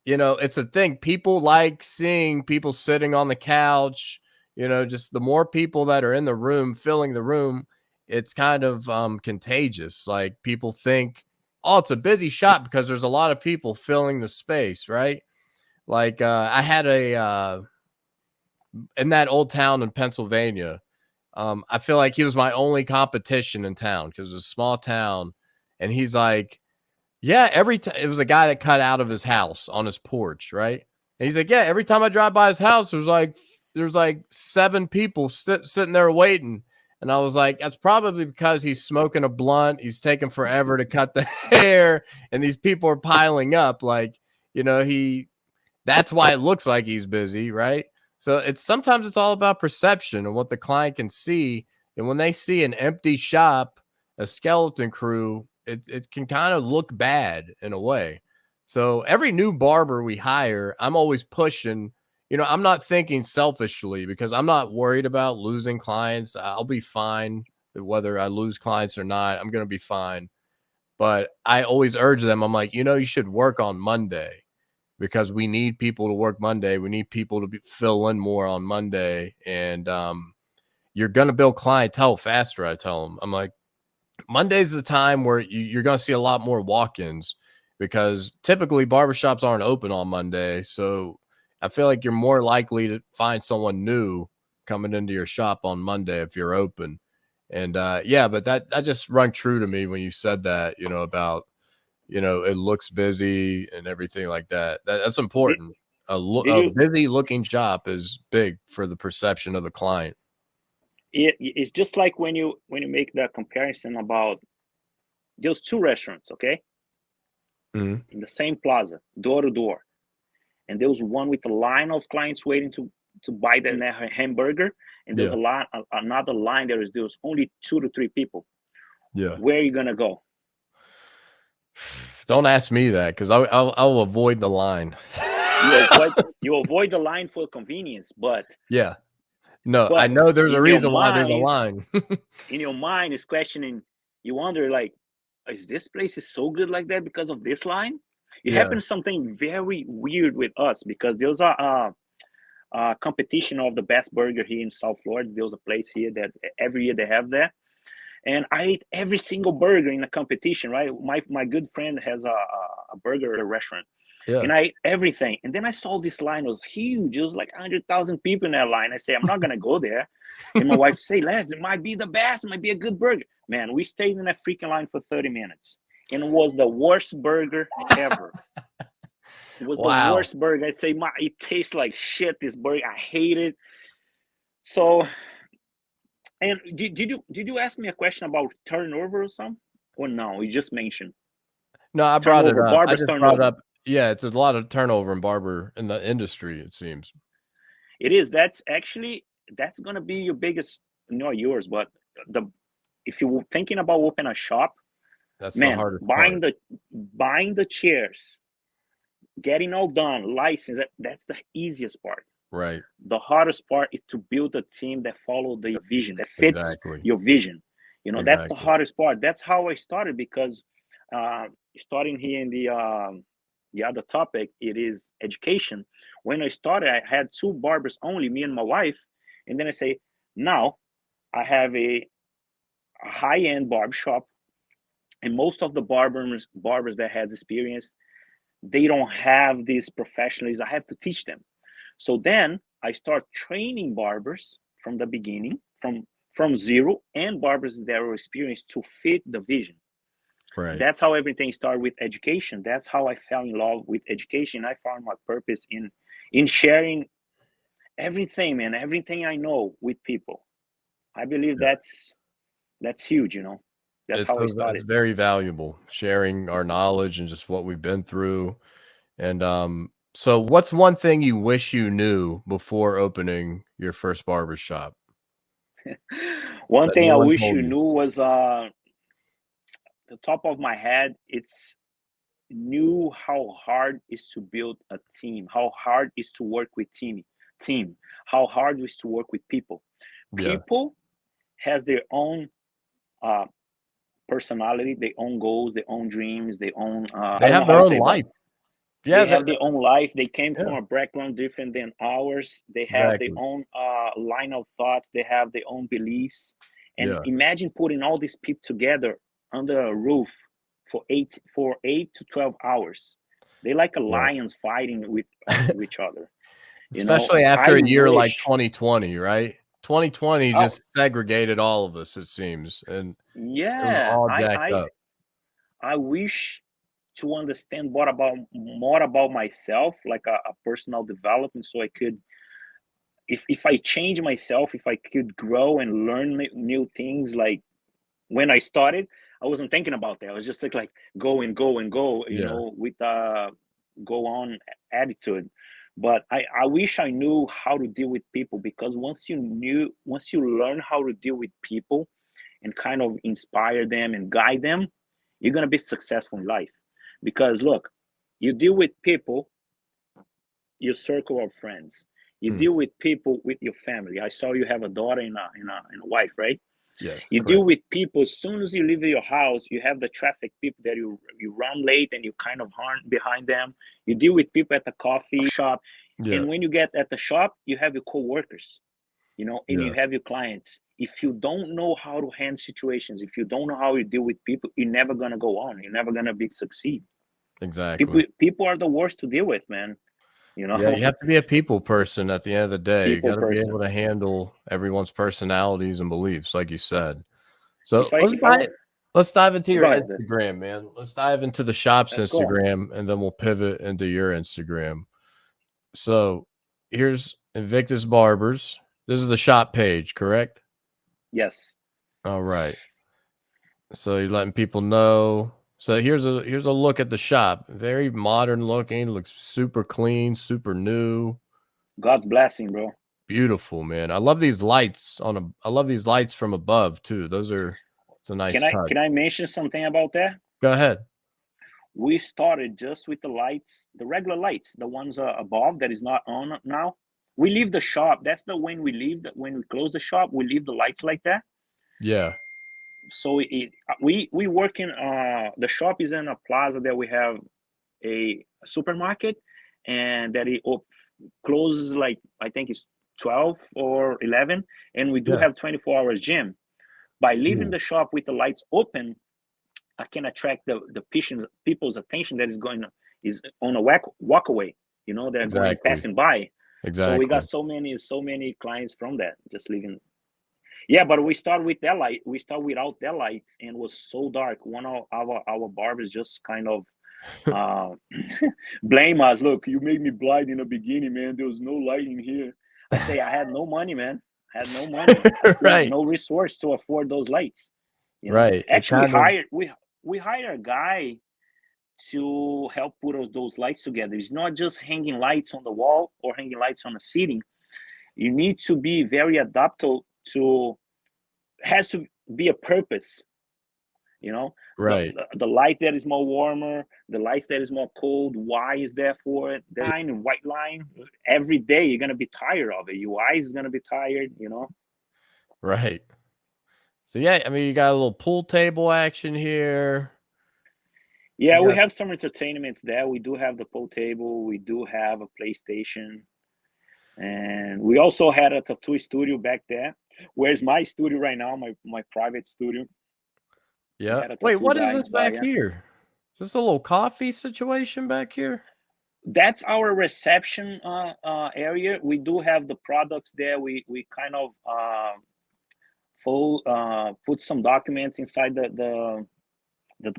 it's a thing. People like seeing people sitting on the couch. Just the more people that are in the room, filling the room, it's kind of contagious. Like people think, oh, it's a busy shop because there's a lot of people filling the space, right? Like I had a in that old town in Pennsylvania. I feel like he was my only competition in town because it was a small town. And he's like, yeah, every time it was a guy that cut out of his house on his porch, right? And he's like, yeah, every time I drive by his house, there's like 7 people sitting there waiting. And I was like, that's probably because he's smoking a blunt. He's taking forever to cut the hair, and these people are piling up. Like, you know, that's why it looks like he's busy, right? So sometimes it's all about perception and what the client can see. And when they see an empty shop, a skeleton crew, it can kind of look bad in a way. So every new barber we hire, I'm always pushing. You know, I'm not thinking selfishly because I'm not worried about losing clients. I'll be fine whether I lose clients or not. I'm going to be fine. But I always urge them. I'm like, you should work on Monday because we need people to work Monday. We need people to fill in more on Monday. And you're going to build clientele faster, I tell them. I'm like, Monday's the time where you're going to see a lot more walk-ins because typically barbershops aren't open on Monday. So I feel like you're more likely to find someone new coming into your shop on Monday if you're open. And but that just rung true to me when you said that, about, it looks busy and everything like that. That's important. A busy looking shop is big for the perception of the client. It's just like when you make the comparison about those 2 restaurants, okay? Mm-hmm. In the same plaza, door to door. And there was one with a line of clients waiting to buy the hamburger, and there's another line. There was only 2 to 3 people. Yeah, where are you gonna go? Don't ask me that because I'll avoid the line. You avoid the line for convenience, but I know there's a reason why there's a line. In your mind, is questioning. You wonder, like, is this place is so good like that because of this line? It happened something very weird with us because there's a competition of the best burger here in South Florida. There's a place here that every year they have that. And I ate every single burger in the competition, right? My good friend has a burger restaurant. Yeah. And I ate everything. And then I saw this line. It was huge. It was like 100,000 people in that line. I say, I'm not going to go there. And my wife say, Les, it might be the best. It might be a good burger. Man, we stayed in that freaking line for 30 minutes. And it was the worst burger ever. It was the worst burger. I say, it tastes like shit, this burger. I hate it. So, and did you ask me a question about turnover or something? Or no, you just mentioned? No, I brought it up. I just brought up. Yeah, it's a lot of turnover in the industry, it seems. It is. That's going to be your biggest, not yours, but if you're thinking about opening a shop, that's the hardest part. Buying the chairs, getting all done, license, that's the easiest part. Right. The hardest part is to build a team that follows the vision, that fits your vision. That's the hardest part. That's how I started because starting here in the other topic, it is education. When I started, I had 2 barbers only, me and my wife. And then I say, now I have a high-end barbershop. And most of the barbers that has experience, they don't have this professionalism. I have to teach them. So then I start training barbers from the beginning, from zero, and barbers that are experienced to fit the vision. Right. That's how everything started with education. That's how I fell in love with education. I found my purpose in sharing everything, man, everything I know with people. I believe that's huge, That's how I started. It's very valuable, sharing our knowledge and just what we've been through. And so what's one thing you wish you knew before opening your first barbershop? One thing I wish you knew was the top of my head, knew how hard it is to build a team, how hard it is to work with team, how hard it is to work with people. People has their own personality, their own goals, their own dreams, their own they have their own life. Yeah, they have their own life. They came from a background different than ours. They have their own line of thoughts. They have their own beliefs. And imagine putting all these people together under a roof for 8 to 12 hours. They like lions fighting with each other. Especially after I a year like wish. 2020, right? 2020 Oh, just segregated all of us, it seems, and it was yeah. all I jacked I up. I wish to understand more about myself, like a personal development, so I could, if I change myself, if I could grow and learn new things. Like when I started, I wasn't thinking about that. I was just like go and go and go, Yeah. with go on attitude. But I wish I knew how to deal with people, because once you learn how to deal with people and kind of inspire them and guide them, you're gonna be successful in life. Because look, you deal with people, your circle of friends. You Mm. deal with people with your family. I saw you have a daughter and a wife, right? Yes, You deal correct. with people as soon as you leave your house. You have the traffic people that you run late and you kind of run behind them. You deal with people at the coffee shop, Yeah, and when you get at the shop, you have your co-workers, and yeah, you have your clients. If you don't know how to handle situations, if you don't know how you deal with people, you're never gonna go on. You're never gonna be succeed. exactly. People are the worst to deal with, man. You Yeah, you know, have to be a people person at the end of the day. You people got to be able person. to handle everyone's personalities and beliefs, like you said. If So I if I want, let's dive into go your ahead. Instagram, man. Let's dive into the shop's Let's go. Instagram, and then we'll pivot into your Instagram. So here's Invictus Barbers. This is the shop page, correct? Yes. All right. So you're letting people know. So here's a look at the shop. Very modern looking, looks super clean, super new. God's blessing, bro. Beautiful, man. I love these lights I love these lights from above too. It's a Can nice I touch. can I mention something about that? Go ahead. We started just with the lights, the regular lights, the ones above that is not on now. We leave the shop. That's the when we leave. When we close the shop, we leave the lights like that. Yeah. So we work in the shop is in a plaza that we have a supermarket, and that closes like I think it's 12 or 11, and we do Yeah. have 24 hours gym. By leaving Mm, the shop with the lights open, I can attract the people's attention that is on a walk away. They're going exactly. passing by. So we got Exactly. so many clients from that, just leaving. Yeah, but we start with that light. We start without that lights, and it was so dark. One of our barbers just kind of uh, blame us. Look, you made me blind in the beginning, man. There was no light in here. I say I had no money, man. I had no money. I couldn't, Right. no resource to afford those lights. Right. It Actually, kind of we hired a guy to help put those lights together. It's not just hanging lights on the wall or hanging lights on the ceiling. You need to be very adaptable to. Has to be a purpose. You know, the, right. the the light that is more warmer, the light that is more cold. Why is there for it? The line and white line. Every day you're gonna be tired of it. Your eyes is gonna be tired. Right. So yeah, I mean you got a little pool table action here. Yeah, You we got have some entertainments there. We do have the pool table. We do have a PlayStation, and we also had a tattoo studio back there. Where's my studio right now? My private studio. We yeah. had a Wait, tattoo what is guy this inside back here. here? Is this a little coffee situation back here? That's our reception area. We do have the products there. We kind of put some documents inside the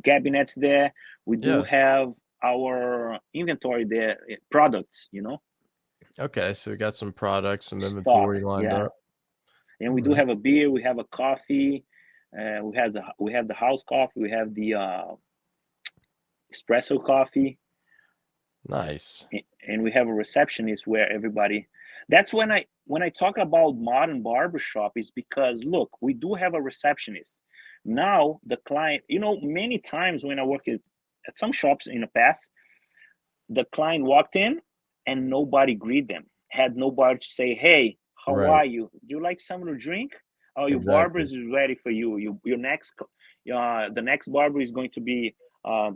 cabinets there. We do Yeah. have our inventory there, products. Okay, so we got some products, some Stock. inventory lined Yeah, up. and All we do right. have a beer. We have a coffee. We have the house coffee. We have the espresso coffee. Nice. And we have a receptionist where everybody. That's when I talk about modern barbershop, is because look, we do have a receptionist. Now the client, many times when I work at some shops in the past, the client walked in and nobody greeted them, had nobody to say, hey, how Right. are you, do you like something to drink? Oh, your barber Exactly. is ready for you. Your next the next barber is going to be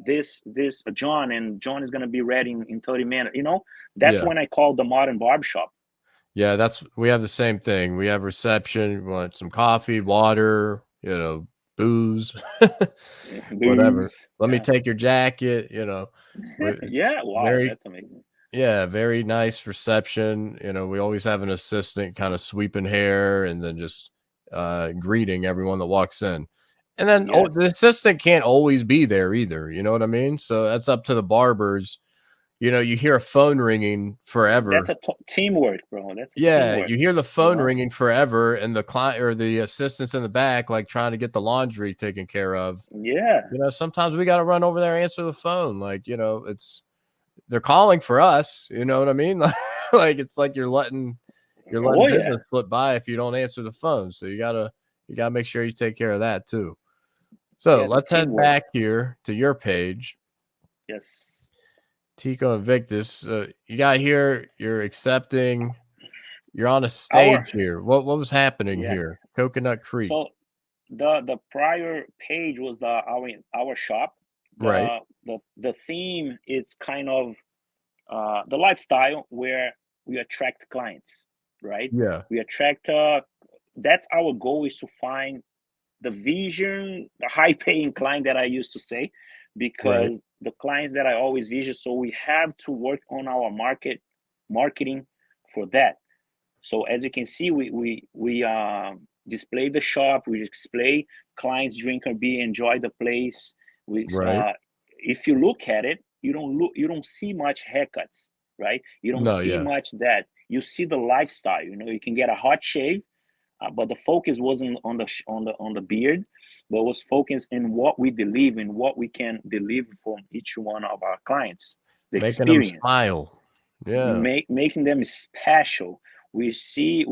this John, and John is going to be ready in 30 minutes. That's Yeah. when I call the modern barbershop. Yeah, we have the same thing. We have reception, we want some coffee, water, booze, whatever. Booze. Let me Yeah. take your jacket, we Yeah, wow, very that's amazing. Yeah, very nice reception. You know, we always have an assistant kind of sweeping hair and then just greeting everyone that walks in. And then the Yes, assistant can't always be there either. You know what I mean? So that's up to the barbers. You know, you hear a phone ringing that's forever. a teamwork, bro. That's a Yeah, teamwork. you hear the You phone know. ringing forever, and the client or the assistants in the back, like trying to get the laundry taken care of. Yeah, You know, sometimes we got to run over there and answer the phone. Like, you know, they're calling for us. You know what I mean? Like it's like you're letting oh yeah, business slip by if you don't answer the phone. So you gotta make sure you take care of that too. So yeah. The let's head teamwork. back here to your page, Yes. Tico Invictus. You got here. You're accepting. You're on a Our stage here. What was happening yeah. here? Coconut Creek. So the prior page was our shop. Right. The theme is kind of the lifestyle where we attract clients, right? Yeah. We attract. That's our goal, is to find the vision, the high paying client that I used to say, Right. because the clients that I always vision. So we have to work on our marketing for that. So as you can see, we display the shop, we display clients drink or beer, enjoy the place. We Right. if you look at it, you don't see much haircuts, right? You don't No, see yeah. much that. You see the lifestyle. You know, you can get a hot shave, but the focus wasn't on the beard, but was focused in what we believe in, what we can deliver from each one of our clients, the Making them experience, smile. Yeah. making them special. We see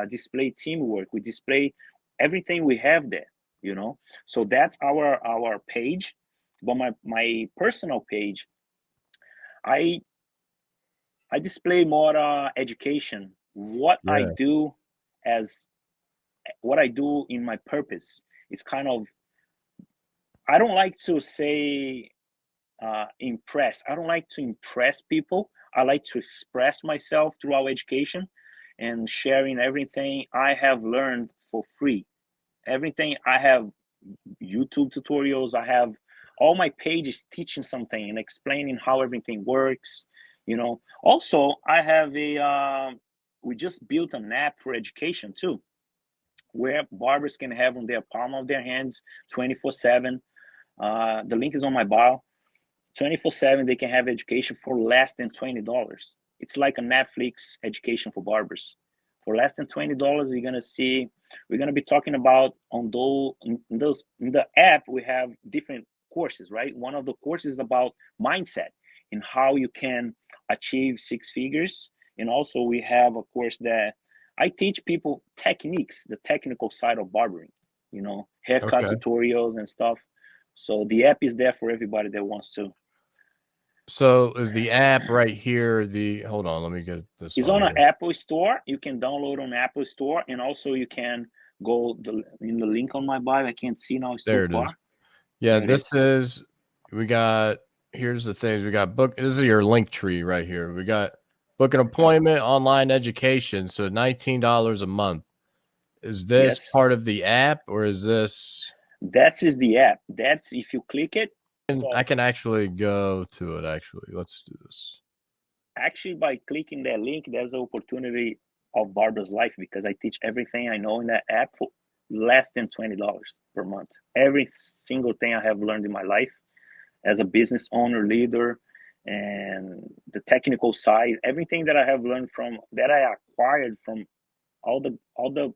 display teamwork. We display everything we have there. You know, so that's our page. But my personal page, I I display more education. Yeah. As what I do in my purpose. It's kind of, I don't like to say impress. I don't like to impress people. I like to express myself through our education and sharing everything I have learned for free. Everything I have, YouTube tutorials, I have all my pages teaching something and explaining how everything works. You know, also I have we just built an app for education too, where barbers can have on their palm of their hands 24/7. The link is on my bio. 24/7, they can have education for less than $20. It's like a Netflix education for barbers. For less than $20, we're gonna be talking about on those in the app. We have different courses, right? One of the courses is about mindset and how you can achieve six figures. And also we have a course that I teach people techniques, the technical side of barbering, you know, haircut Okay. tutorials and stuff. So the app is there for everybody that wants to. So is the app right here the hold on, let me get this It's on on an here. Apple Store. You can download on Apple Store, and also you can go in the link on my bio. I can't see now; it's too There it is. far. Yeah, There it this is. is we got here's the things. We got book this is your link tree right here. We got book an appointment, online education, so $19 a month. Is this Yes, part of the app or is this that is the app. That's if you click it. and I So can actually go to it actually. Let's do this. actually, by clicking that link, there's an opportunity of Barber's life, because I teach everything I know in that app for less than $20 per month. Every single thing I have learned in my life as a business owner, leader, and the technical side, everything that I have learned from that I acquired from all the all the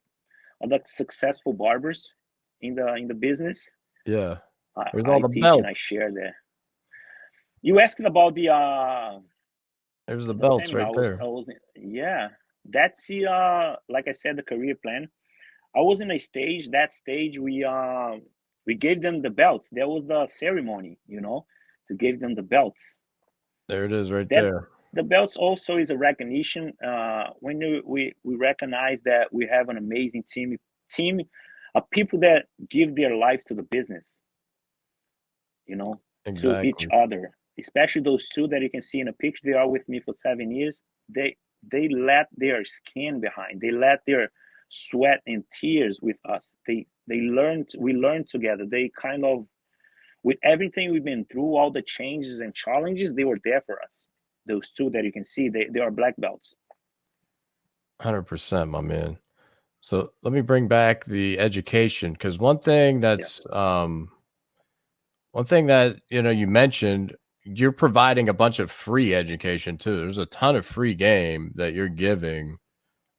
all the successful barbers in the business. Yeah. I, There's all I the teach and I belts. share there. You asked about There's the the belts seminar. right there. I was yeah. That's the like I said, the career plan. I was in a stage. That stage we gave them the belts. That was the ceremony, you know, to give them the belts. There it is right That there. the belts also is a recognition. When we recognize that we have an amazing team of people that give their life to the business, you know, to each Exactly. other. Especially those two that you can see in a picture. They are with me for 7 years. They let their skin behind. They let their sweat and tears with us. We learned together. They kind of, with everything we've been through, all the changes and challenges, they were there for us. those two that you can see, they are black belts. 100%, my man. So let me bring back the education, because one thing that you mentioned, you're providing a bunch of free education too. There's a ton of free game that you're giving.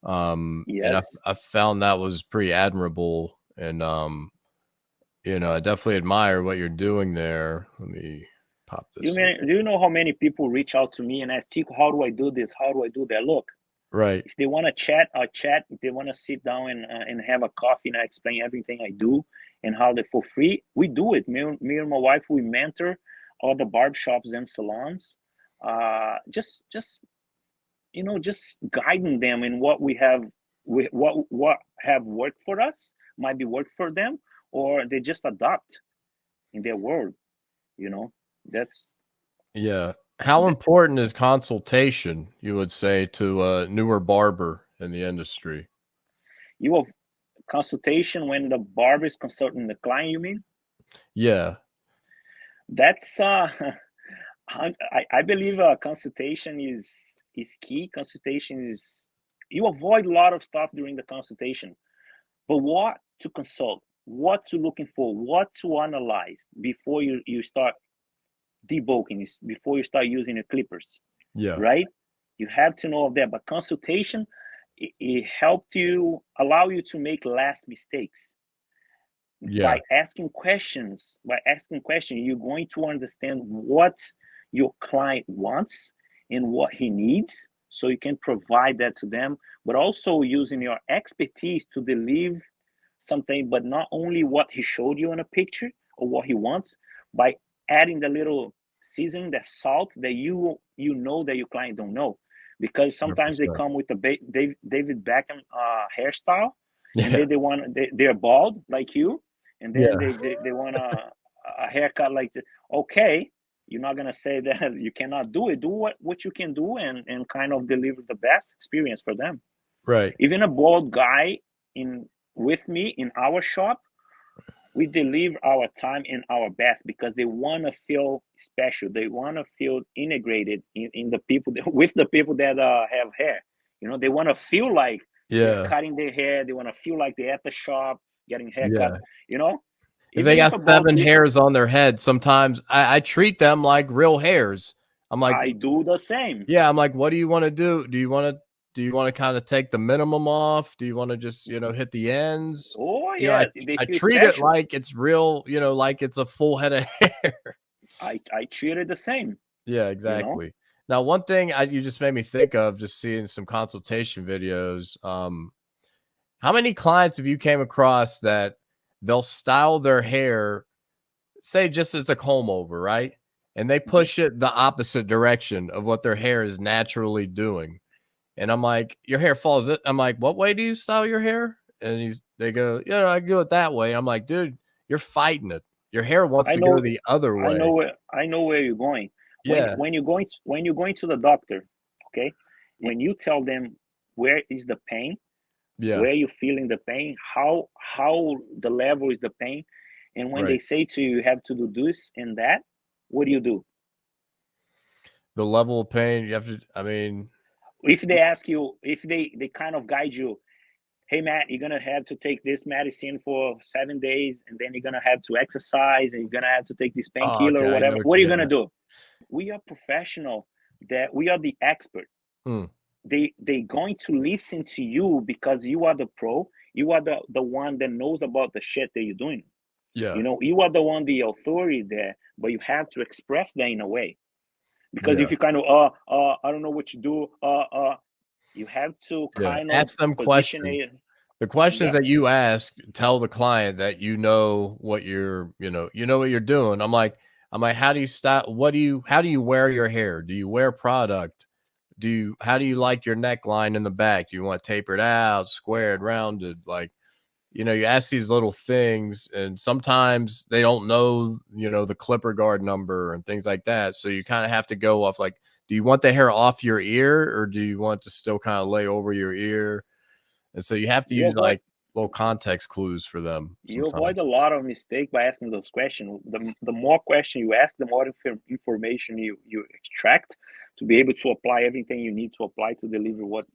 And I found that was pretty admirable. And I definitely admire what you're doing there. Let me pop this. Do you know how many people reach out to me and ask, Tico, how do I do this? How do I do that? Look, right. If they want to chat, I'll chat. If they want to sit down and have a coffee and I explain everything I do and how they for free, we do it. Me and my wife, we mentor all the barbershops and salons. Just guiding them in what we have, what have worked for us, might be work for them, or they just adopt in their world. That's How important is consultation, you would say, to a newer barber in the industry? You have consultation when the barber is consulting the client, you mean? Yeah. That's I believe consultation is key. Consultation is, you avoid a lot of stuff during the consultation, but what to consult, what to looking for, what to analyze before you start debulking, before you start using your clippers. Right? You have to know of that. But consultation, it helped you, allow you to make less mistakes. By asking questions, you're going to understand what your client wants and what he needs, so you can provide that to them, but also using your expertise to deliver something, but not only what he showed you in a picture or what he wants, by adding the little seasoning, the salt that you know that your client don't know. Because sometimes 100%. They come with the David Beckham hairstyle, and then they're bald like you, and then they want a haircut like that. Okay, you're not gonna say that you cannot do it. Do what you can do and kind of deliver the best experience for them. Right. Even a bald guy with me in our shop, we deliver our time and our best because they want to feel special. They want to feel integrated in the people with the people that have hair. They want to feel like they're cutting their hair. They want to feel like they're at the shop getting haircut. If they got 7 hairs on their head, sometimes I treat them like real hairs. I'm like, I do the same. Yeah, I'm like, what do you want to do? Do you want to kind of take the minimum off? Do you want to just, hit the ends? Oh, yeah. I treat it like it's real, like it's a full head of hair. I treat it the same. Yeah, exactly. Now, one thing you just made me think of, just seeing some consultation videos. How many clients have you came across that they'll style their hair, say just as a comb over, right? And they push it the opposite direction of what their hair is naturally doing. And I'm like, your hair falls it. I'm like, what way do you style your hair? And they go, I do it that way. I'm like, dude, you're fighting it. Your hair wants to go the other way. I know where you're going. Yeah. When you're going to the doctor, okay, when you tell them where is the pain, where you're feeling the pain, how the level is the pain, and when they say to you have to do this and that, what do? The level of pain, you have to, if they ask you, if they kind of guide you, hey, Matt, you're going to have to take this medicine for 7 days, and then you're going to have to exercise, and you're going to have to take this painkiller or whatever. What are you going to do? We are professional, that we are the expert. They going to listen to you because you are the pro. You are the one that knows about the shit that you're doing. Yeah. You are the one, the authority there, but you have to express that in a way. Because if you kind of, I don't know what you do, you have to kind of ask them questions. The questions that you ask, tell the client that what you're, what you're doing. I'm like, how do you style? How do you wear your hair? Do you wear product? How do you like your neckline in the back? Do you want tapered out, squared, rounded? Like, you ask these little things, and sometimes they don't know, the clipper guard number and things like that. So you kind of have to go off, like, do you want the hair off your ear, or do you want to still kind of lay over your ear? And so you have to use little context clues for them. You avoid a lot of mistake by asking those questions. The more question you ask, the more information you extract to be able to apply everything you need to apply to deliver what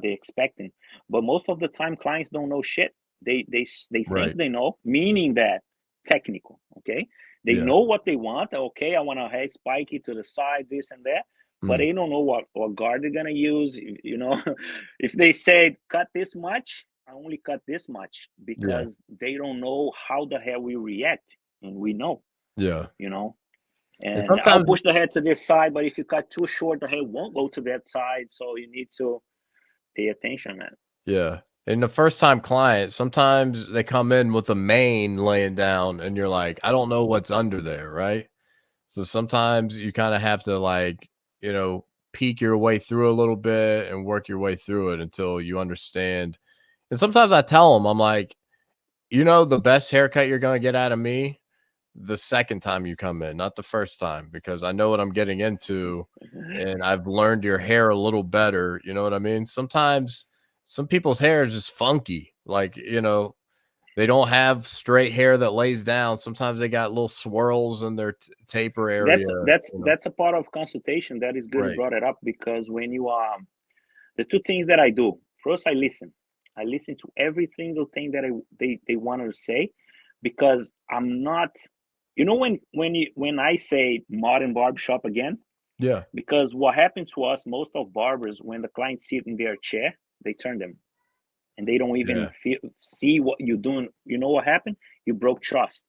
they're expecting. But most of the time, clients don't know shit. They think they know, meaning that technical. Okay, they know what they want. Okay, I want a head spiky to the side, this and that. But they don't know what guard they're gonna use. You know, if they say cut this much, I only cut this much, because they don't know how the hair will react, and we know. Yeah, you know. And I'll push the hair to this side, but if you cut too short, the hair won't go to that side. So you need to pay attention, man. Yeah. And the first time client, sometimes they come in with a mane laying down and you're like, I don't know what's under there, right? So sometimes you kind of have to, like, you know, peek your way through a little bit and work your way through it until you understand. And sometimes I tell them, I'm like, you know, the best haircut you're going to get out of me the second time you come in, not the first time, because I know what I'm getting into and I've learned your hair a little better. You know what I mean? Sometimes some people's hair is just funky. Like, you know, they don't have straight hair that lays down. Sometimes they got little swirls in their taper area. That's a part of consultation. That is good you brought it up, because when you the two things that I do, first I listen to every single thing that they wanted to say, because I'm not, you know, when I say modern barbershop again, because what happened to us, most of barbers, when the client sit in their chair, they turn them, and they don't even see what you're doing. You know what happened? You broke trust.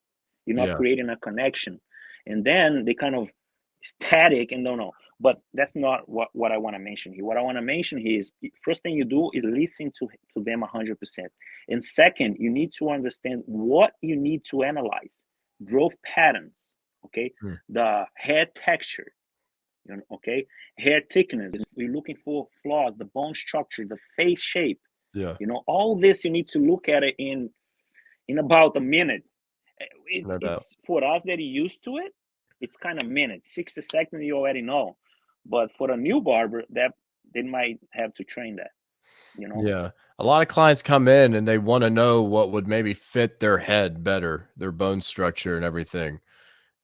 You're not creating a connection, and then they kind of static and don't know. But that's not what I want to mention here. What I want to mention here is, first thing you do is listen to them 100%, and second, you need to understand what you need to analyze. Growth patterns, okay, the hair texture, you know, okay, hair thickness. We're looking for flaws, the bone structure, the face shape. You know, all this you need to look at it in about a minute. It's for us that are used to it. It's kind of minutes, 60 seconds. You already know, but for a new barber, that they might have to train that. You know. Yeah. A lot of clients come in and they want to know what would maybe fit their head better, their bone structure and everything.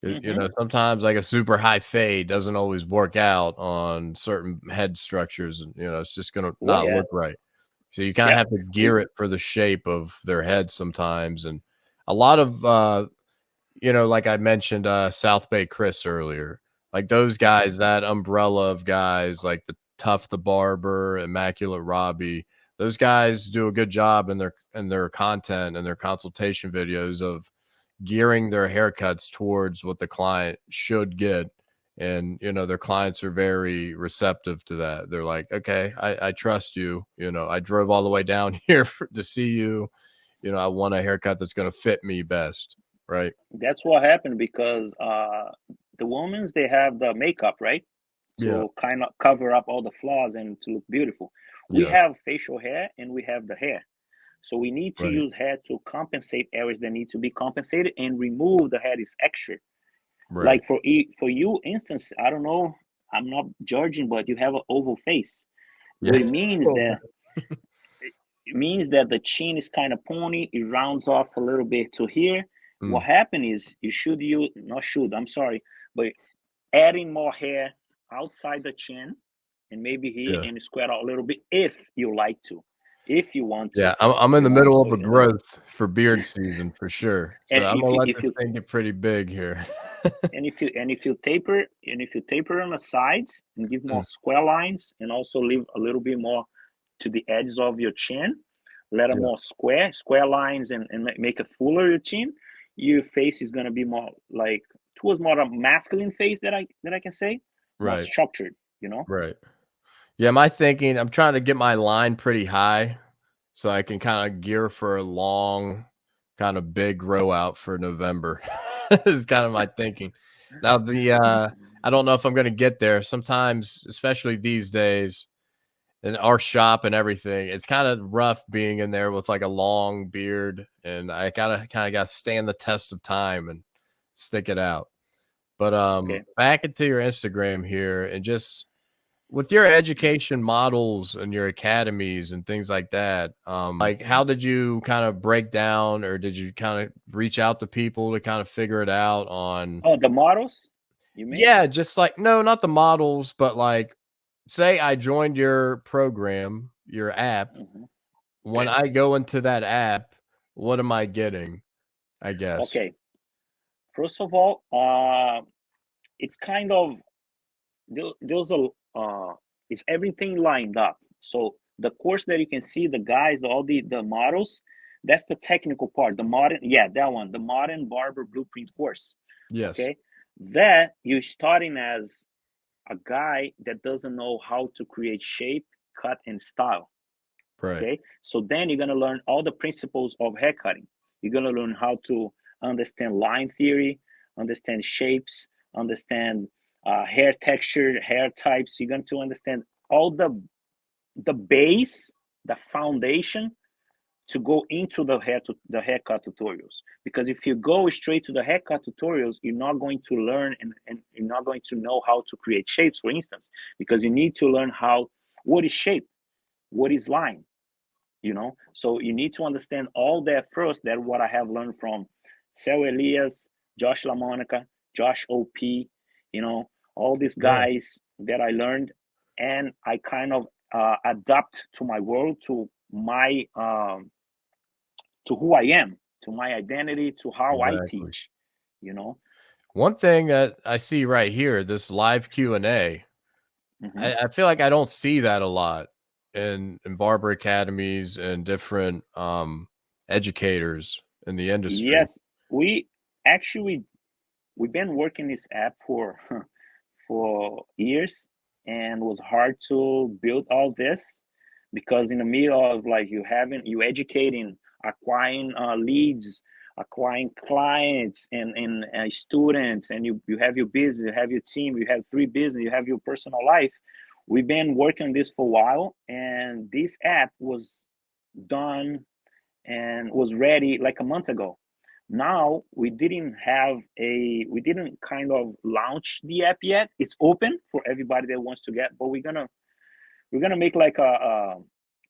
You know, sometimes like a super high fade doesn't always work out on certain head structures. And, you know, it's just going to not look right. So you kind of have to gear it for the shape of their head sometimes. And a lot of, you know, like I mentioned, South Bay Chris earlier, like those guys, that umbrella of guys, like the Tough the Barber, Immaculate Robbie, those guys do a good job in their content and their consultation videos of gearing their haircuts towards what the client should get. And, you know, their clients are very receptive to that. They're like, okay, I trust you. You know, I drove all the way down here to see you. You know, I want a haircut that's going to fit me best. Right. That's what happened, because the women's, they have the makeup, right? To kind of cover up all the flaws and to look beautiful. We have facial hair and we have the hair. So we need to use hair to compensate areas that need to be compensated and remove the hair is extra. Like for you, instance, I don't know, I'm not judging, but you have an oval face. It means that the chin is kind of pony. It rounds off a little bit to here. What happened is but adding more hair outside the chin and maybe here and square out a little bit if you like to. If you want to. Yeah, I'm in the middle of a growth for beard season for sure. So I'm gonna let this thing get pretty big here. and if you taper on the sides and give more square lines, and also leave a little bit more to the edges of your chin, let them more square lines and make a fuller your chin, your face is gonna be more like towards more a masculine face that I can say. More structured, you know? Right. Yeah, my thinking, I'm trying to get my line pretty high so I can kind of gear for a long, kind of big grow out for November. Is kind of my thinking. Now, I don't know if I'm going to get there. Sometimes, especially these days, in our shop and everything, it's kind of rough being in there with like a long beard, and I kind of got to stand the test of time and stick it out. But back into your Instagram here, and just with your education models and your academies and things like that, like how did you kind of break down, or did you kind of reach out to people to kind of figure it out on? Oh, the models, you mean? Yeah, just like, no, not the models, but like, say I joined your program, your app. Mhm. When I go into that app, what am I getting? I guess. Okay. First of all, it's kind of those are it's everything lined up. So the course that you can see, the guys, all the models, that's the technical part. The modern, yeah, that one, the modern barber blueprint course. Yes. Okay, that you're starting as a guy that doesn't know how to create shape, cut, and style. Right. Okay, so then you're gonna learn all the principles of hair cutting. You're gonna learn how to understand line theory, understand shapes, understand hair texture, hair types. You're going to understand all the base, the foundation to go into the haircut tutorials. Because if you go straight to the haircut tutorials, you're not going to learn and you're not going to know how to create shapes, for instance, because you need to learn what is shape, what is line, So you need to understand all that first. That what I have learned from Sel Elias, Josh LaMonica, Josh OP, all these guys that I learned, and I kind of adapt to my world, to my to who I am, to my identity, to how I teach. One thing that I see right here, this live Q&A, I feel like I don't see that a lot in barber academies and different educators in the industry. Yes, we've been working this app for years, and it was hard to build all this, because in the middle of like you educating, acquiring leads, acquiring clients and students, and you have your business, you have your team, you have 3 business, you have your personal life. We've been working on this for a while, and this app was done and was ready like a month ago. Now we didn't kind of launch the app yet. It's open for everybody that wants to get, but we're gonna make like a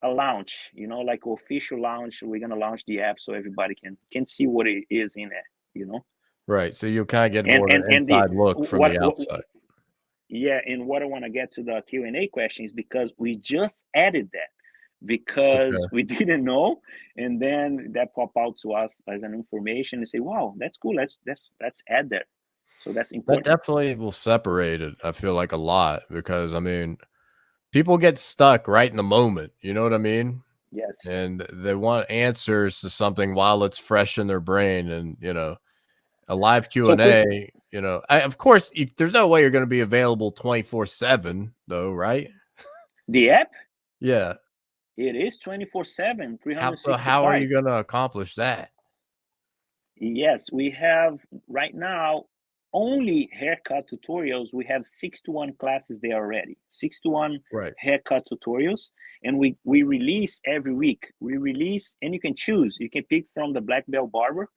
launch, like official launch. We're gonna launch the app so everybody can see what it is in it, Right. So you'll kind of get more of an inside look from the outside. Yeah, and what I want to get to the Q&A question is because we just added that, because we didn't know, and then that popped out to us as an information and say, wow, that's cool, let's add that. So that's important. That definitely will separate it, I feel like, a lot, because I mean, people get stuck right in the moment, you know what I mean? Yes. And they want answers to something while it's fresh in their brain. And a live Q&A, of course there's no way you're going to be available 24/7 though, right? The app? Yeah. It is 24/7, 365. So how are you going to accomplish that? Yes, we have right now only haircut tutorials. We have 6-to-1 classes there already. 6-to-1 haircut tutorials, and we release every week. We release, and you can choose. You can pick from the Black Belt Barber,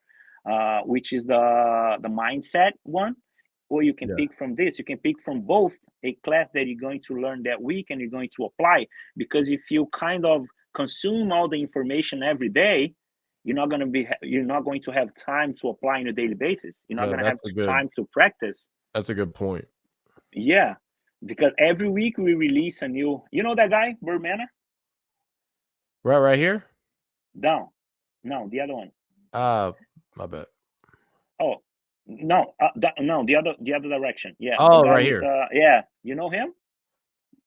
which is the mindset one, or you can pick from this. You can pick from both, a class that you're going to learn that week and you're going to apply. Because if you kind of consume all the information every day, you're not going to have time to apply on a daily basis. You're not going to have time to practice. That's a good point. Yeah, because every week we release a new. You know that guy, Birdman? Right here. No, the other one. My bad. Oh no, no, the other direction. Yeah. Oh, right here. Yeah, you know him?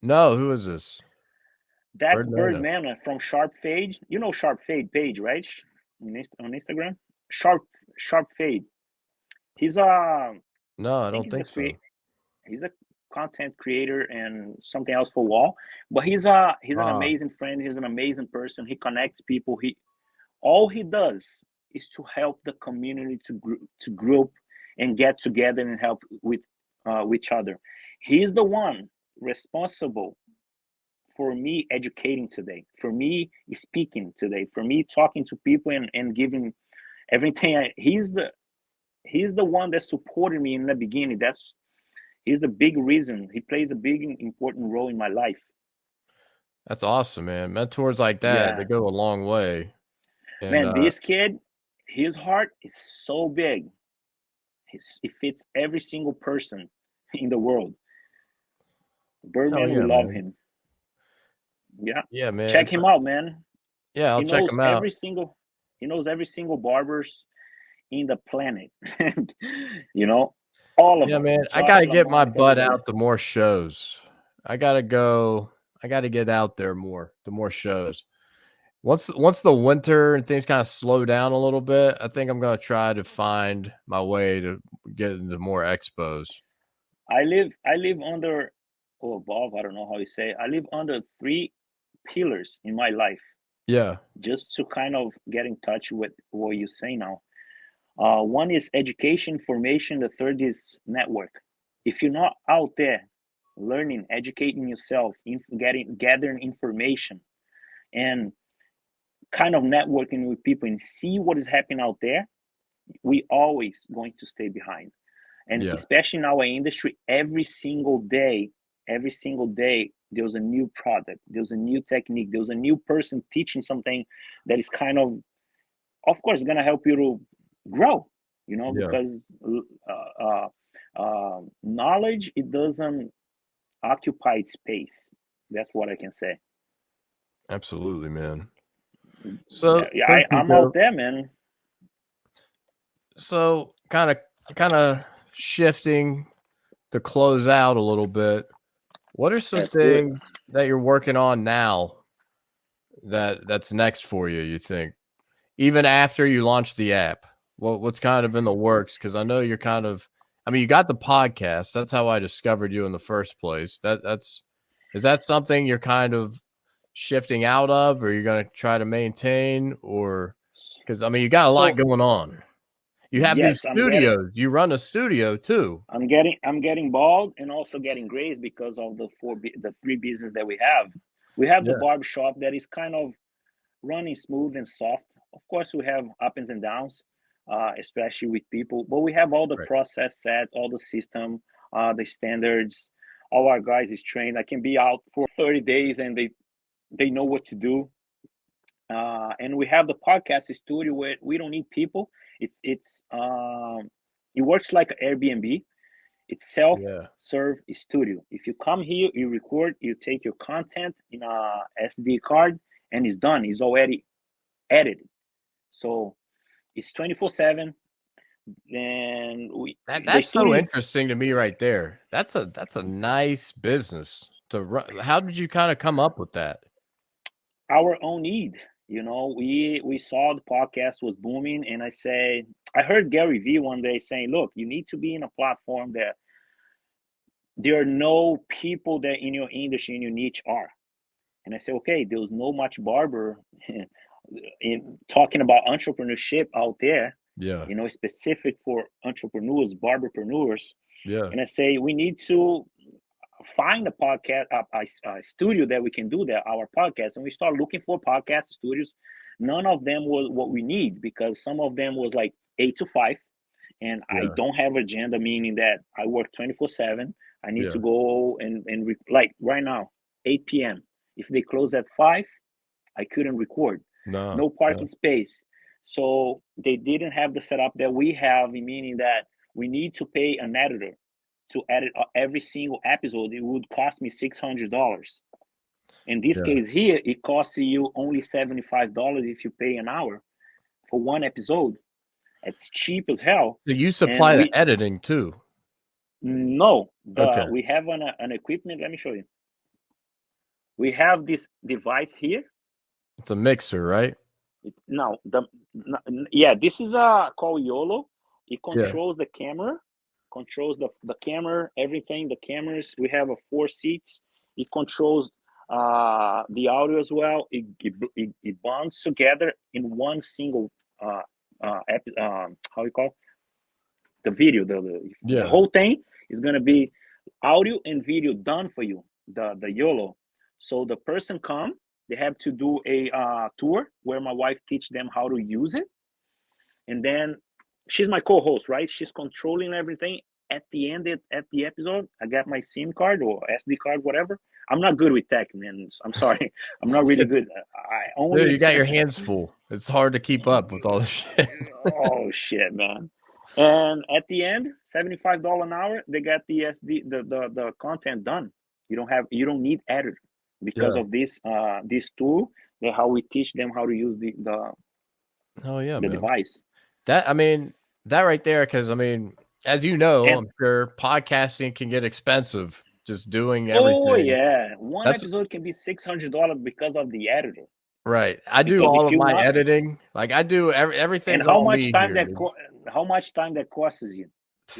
No, who is this? That's Birdman from Sharp Fade. You know Sharp Fade page, right? On Instagram, Sharp Fade. He's no, I don't think so. He's a content creator and something else for Wall, but he's an amazing friend. He's an amazing person. He connects people. All he does is to help the community to group and get together and help with each other. He's the one responsible for me educating today, for me speaking today, for me talking to people and giving everything. He's the one that supported me in the beginning. he's a big reason. He plays a big important role in my life. That's awesome, man. Mentors like that, they Yeah, go a long way. And man, this kid, his heart is so big. It fits every single person in the world. hell Birdman, we yeah, love man. him. Yeah, Yeah, man. check him out, man. Yeah, I'll He check knows them out. he knows every single barbers in the planet. You know, all of Yeah, them. man. I Josh gotta get my Lamont, butt everybody. out to more shows. I gotta go. I gotta get out there more to more shows. Once the winter and things kind of slow down a little bit, I think I'm gonna try to find my way to get into more expos. I live under or above, I don't know how you say. I live under three pillars in my life, Yeah. just to kind of get in touch with what you say now. One is education, formation. The third is network. If you're not out there learning, educating yourself, gathering information, and kind of networking with people and see what is happening out there, we always going to stay behind. And Yeah. especially in our industry, every single day, there's a new product, there's a new technique, there's a new person teaching something that is kind of course, going to help you to grow, Yeah. because knowledge, it doesn't occupy space. That's what I can say. Absolutely, man. So Yeah, so I'm out Tico, there, man. so kind of shifting to close out a little bit. What are some Let's do it. things that you're working on now that's next for you, you think? Even after you launch the app, what's kind of in the works? Because I know you're kind of, I mean, you got the podcast. That's how I discovered you in the first place. Is that something you're kind of shifting out of, or you're going to try to maintain, or because I mean, you got a lot So going on. You have these yes, studios. You run a studio too. I'm getting bald and also getting grays because of the three business that we have. We have the Yeah. barbershop that is kind of running smooth and soft. Of course, we have ups and downs, especially with people, but we have all the Right. process set, all the system, the standards. All our guys is trained. I can be out for 30 days and they know what to do. And we have the podcast studio where we don't need people. It works like an Airbnb. It's Yeah. self-serve studio. If you come here, you record, you take your content in a SD card, and it's done. It's already edited. So it's 24/7. And the That's so studio is interesting to me right there. That's a nice business to run. How did you kind of come up with that? our own need. We saw the podcast was booming, and I heard Gary Vee one day saying, "Look, you need to be in a platform that there are no people that in your industry, in your niche are." And I said, okay, there's no much barber in talking about entrepreneurship out there, Yeah. specific for entrepreneurs, barberpreneurs. Yeah. And I say, we need to find a podcast, a studio that we can do that, our podcast. And we start looking for podcast studios. None of them was what we need, because some of them was like 8 to 5. And I Yeah. don't have agenda, meaning that I work 24/7. I need to Yeah. go like right now, 8 p.m. If they close at 5, I couldn't record. No. No No. parking space. So they didn't have the setup that we have, meaning that we need to pay an editor to edit every single episode. It would cost me $600. In this Yeah. case here, it costs you only $75 if you pay an hour for one episode. It's cheap as hell. So you And supply the editing too. no, Okay. we have an equipment. Let me show you. We have this device here. It's a mixer, right? Now, yeah, this is called YOLO. It Yeah. controls the camera, controls the camera, everything. The cameras. We have 4 seats. It controls the audio as well. It bonds together in one single how you call it? The video. The Yeah. whole thing is gonna be audio and video done for you. The YOLO. So the person come. They have to do a tour where my wife teach them how to use it, and then she's my co-host, right? She's controlling everything. at the end at the episode, I got my SIM card or SD card, whatever. I'm not good with tech, man. I'm sorry. I'm not really good. I only. Dude, you got your hands full. It's hard to keep up with all this shit. Oh shit, man. And at the end, $75 an hour, they got the the content done. You don't need editor because of this tool. How we teach them how to use the Oh yeah, the man. device. That right there, because as you know, And- I'm sure podcasting can get expensive. Just doing everything. Oh yeah, one That's- episode can be $600 because of the editor. Right. I do Because all if of you my want- editing. Like I do everything. And how much time how much time that costs you,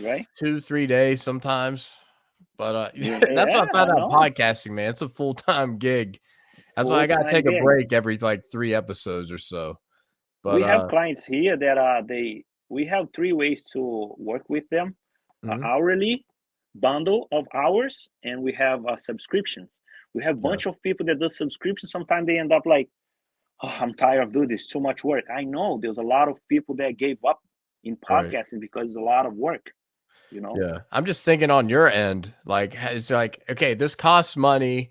right? 2-3 days sometimes. But Yeah, that's what I found I out know. podcasting, man. It's a full-time gig. That's why I gotta Full-time take a gig. break every like 3 episodes or so. But We have clients here that we have 3 ways to work with them: Mhm. hourly, bundle of hours, and we have subscriptions. We have a bunch of people that do subscriptions. Sometimes they end up like, oh, I'm tired of doing this, too much work. I know there's a lot of people that gave up in Right. podcasting because it's a lot of work, you know. yeah, I'm just thinking on your end, like it's like, okay, this costs money.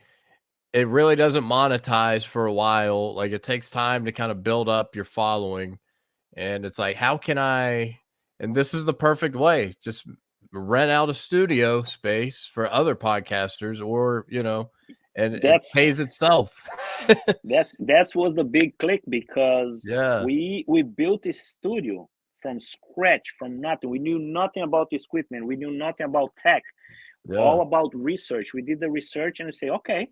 It really doesn't monetize for a while. Like it takes time to kind of build up your following. And it's like, how can and this is the perfect way, just rent out a studio space for other podcasters or, and it That's- pays itself. That was the big click because Yeah. we built a studio from scratch, from nothing. We knew nothing about this equipment. We knew nothing about tech. Yeah. All about research. We did the research and we say, okay,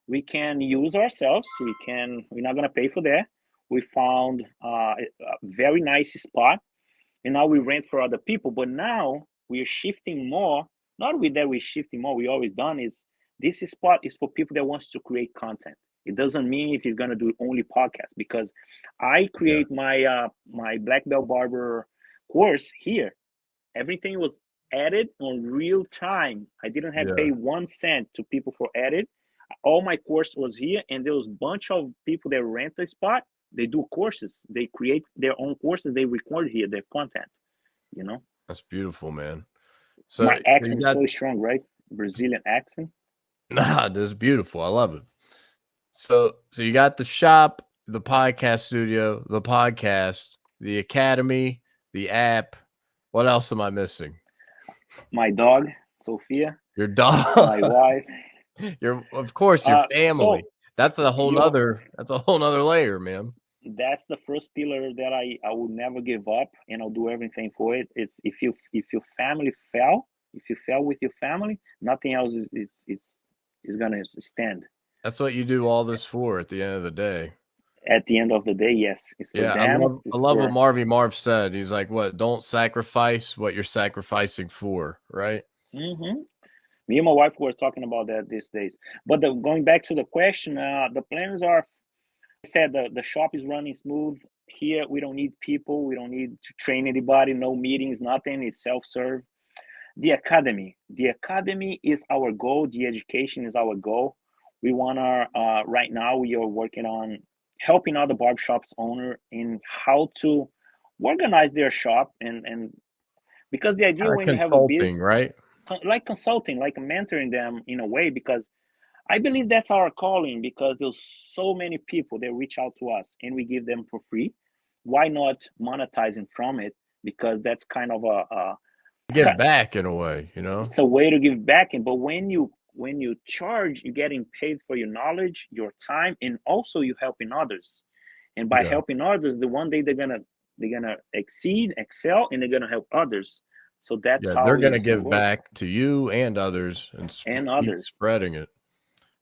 we can use ourselves. We're not gonna pay for that. We found a very nice spot, and now we rent for other people. But now we're shifting more. Not with that we're shifting more. We always done is this spot is for people that wants to create content. It doesn't mean if you're gonna do only podcasts, because I create my my black belt barber course here. Everything was added on real time. I didn't have to pay 1 cent to people for edit. All my course was here, and there was a bunch of people that rent the spot. They do courses. They create their own courses. They record here their content. That's beautiful, man. So My you accent is got- so strong, right? Brazilian accent. Nah, this is beautiful. I love it. So you got the shop, the podcast studio, the podcast, the academy, the app. What else am I missing? My dog, Sophia. Your dog, My wife. of course, your family. So that's a whole nother layer, man. that's the first pillar that I will never give up, and I'll do everything for it. It's if your family fell, if you fell with your family, nothing else is gonna stand. That's what you do all this for at the end of the day. At the end of the day, yes, it's for Yeah, them. I love what Marv said. He's like, "What? Don't sacrifice what you're sacrificing for, right?" Mm-hmm. Me and my wife were talking about that these days. But going back to the question, the plans are. I said the shop is running smooth. Here, we don't need people. We don't need to train anybody. No meetings, nothing. It's self-serve. The academy is our goal. The education is our goal. We want to. Right now, we are working on helping other barbershops owner in how to organize their shop and because the idea when you have a business, right? like consulting, like mentoring them in a way, because I believe that's our calling, because there's so many people that reach out to us and we give them for free. Why not monetizing from it? Because that's kind of Give back in a way, it's a way to give back. But when you charge, you're getting paid for your knowledge, your time, and also you helping others. And by helping others, the one day they're gonna excel, and they're gonna help others. So that's how they're gonna give back to you and others and others, spreading it.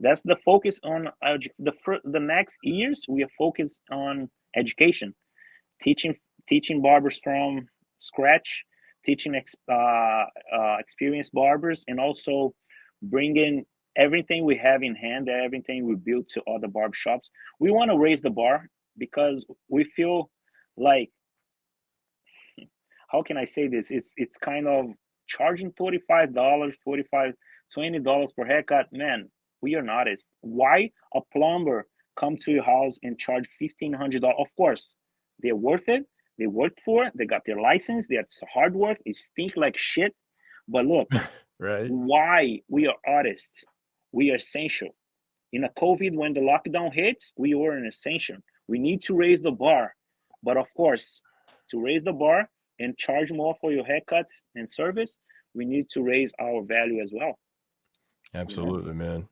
That's the focus on the next years. We are focused on education, teaching barbers from scratch, teaching experienced barbers, and also bringing everything we have in hand, everything we built to other barbershops. We want to raise the bar because we feel like, how can I say this? It's kind of charging $35, $45, $20 per haircut. Man, we are not. Why a plumber come to your house and charge $1,500? Of course, they're worth it. They worked for it. They got their license. That's hard work. It stinks like shit. But look, Right. why we are artists, we are essential. In a COVID, when the lockdown hits, we were an essential. We need to raise the bar. But of course, to raise the bar and charge more for your haircuts and service, we need to raise our value as well. Absolutely, man.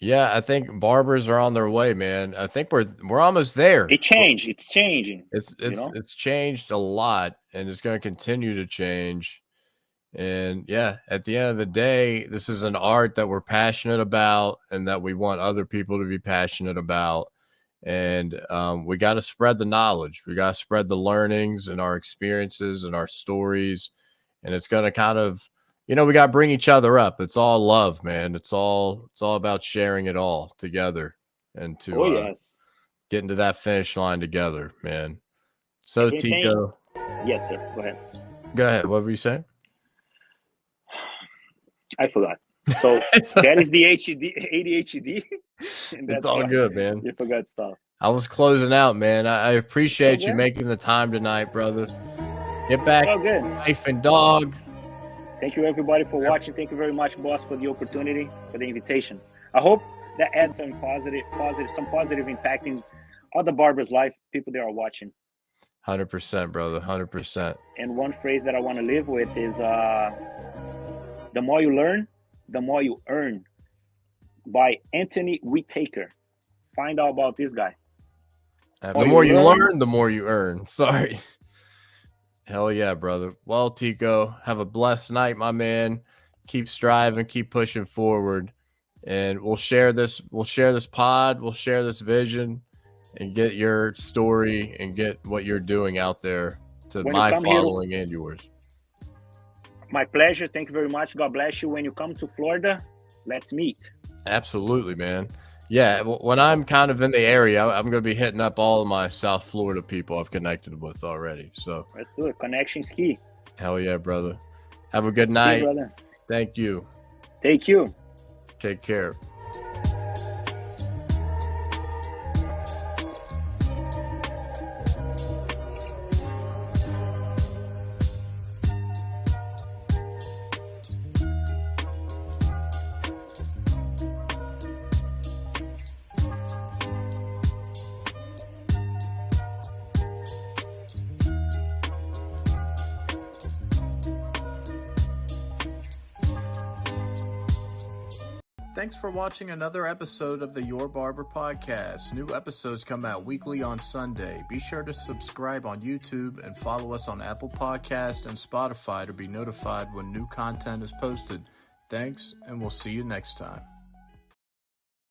Yeah, I think barbers are on their way, man. I think we're almost there. It changed. It's changing. It's changed a lot, and it's going to continue to change. And yeah, at the end of the day, this is an art that we're passionate about and that we want other people to be passionate about. And we got to spread the knowledge. We got to spread the learnings and our experiences and our stories. And it's going to kind of, we got to bring each other up. It's all love, man. It's all about sharing it all together and to get into that finish line together, man. So, Tico. Yes, sir. Go ahead. Go ahead. What were you saying? I forgot. So that is the ADHD. It's all good, man. You forgot stuff. I was closing out, man. I appreciate you making the time tonight, brother. Get back, wife and dog. Thank you, everybody, for watching. Thank you very much, boss, for the opportunity, for the invitation. I hope that adds some positive impact in other barbers' life, people that are watching. 100%, brother. 100%. And one phrase that I want to live with is, the more you learn, the more you earn, by Anthony Whitaker. Find out about this guy. The more you learn, the more you earn. Sorry. Hell yeah, brother. Well, Tico, have a blessed night, my man. Keep striving, keep pushing forward. And we'll share this pod, we'll share this vision, and get your story and get what you're doing out there to my following and yours. My pleasure. Thank you very much. God bless you. When you come to Florida, let's meet. Absolutely, man. Yeah, when I'm kind of in the area, I'm going to be hitting up all of my South Florida people I've connected with already. So let's do it. Connection's key. Hell yeah, brother. Have a good night. See you, brother. Thank you. Thank you. Take care. Thanks for watching another episode of the Your Barber Podcast. New episodes come out weekly on Sunday. Be sure to subscribe on YouTube and follow us on Apple Podcasts and Spotify to be notified when new content is posted. Thanks, and we'll see you next time.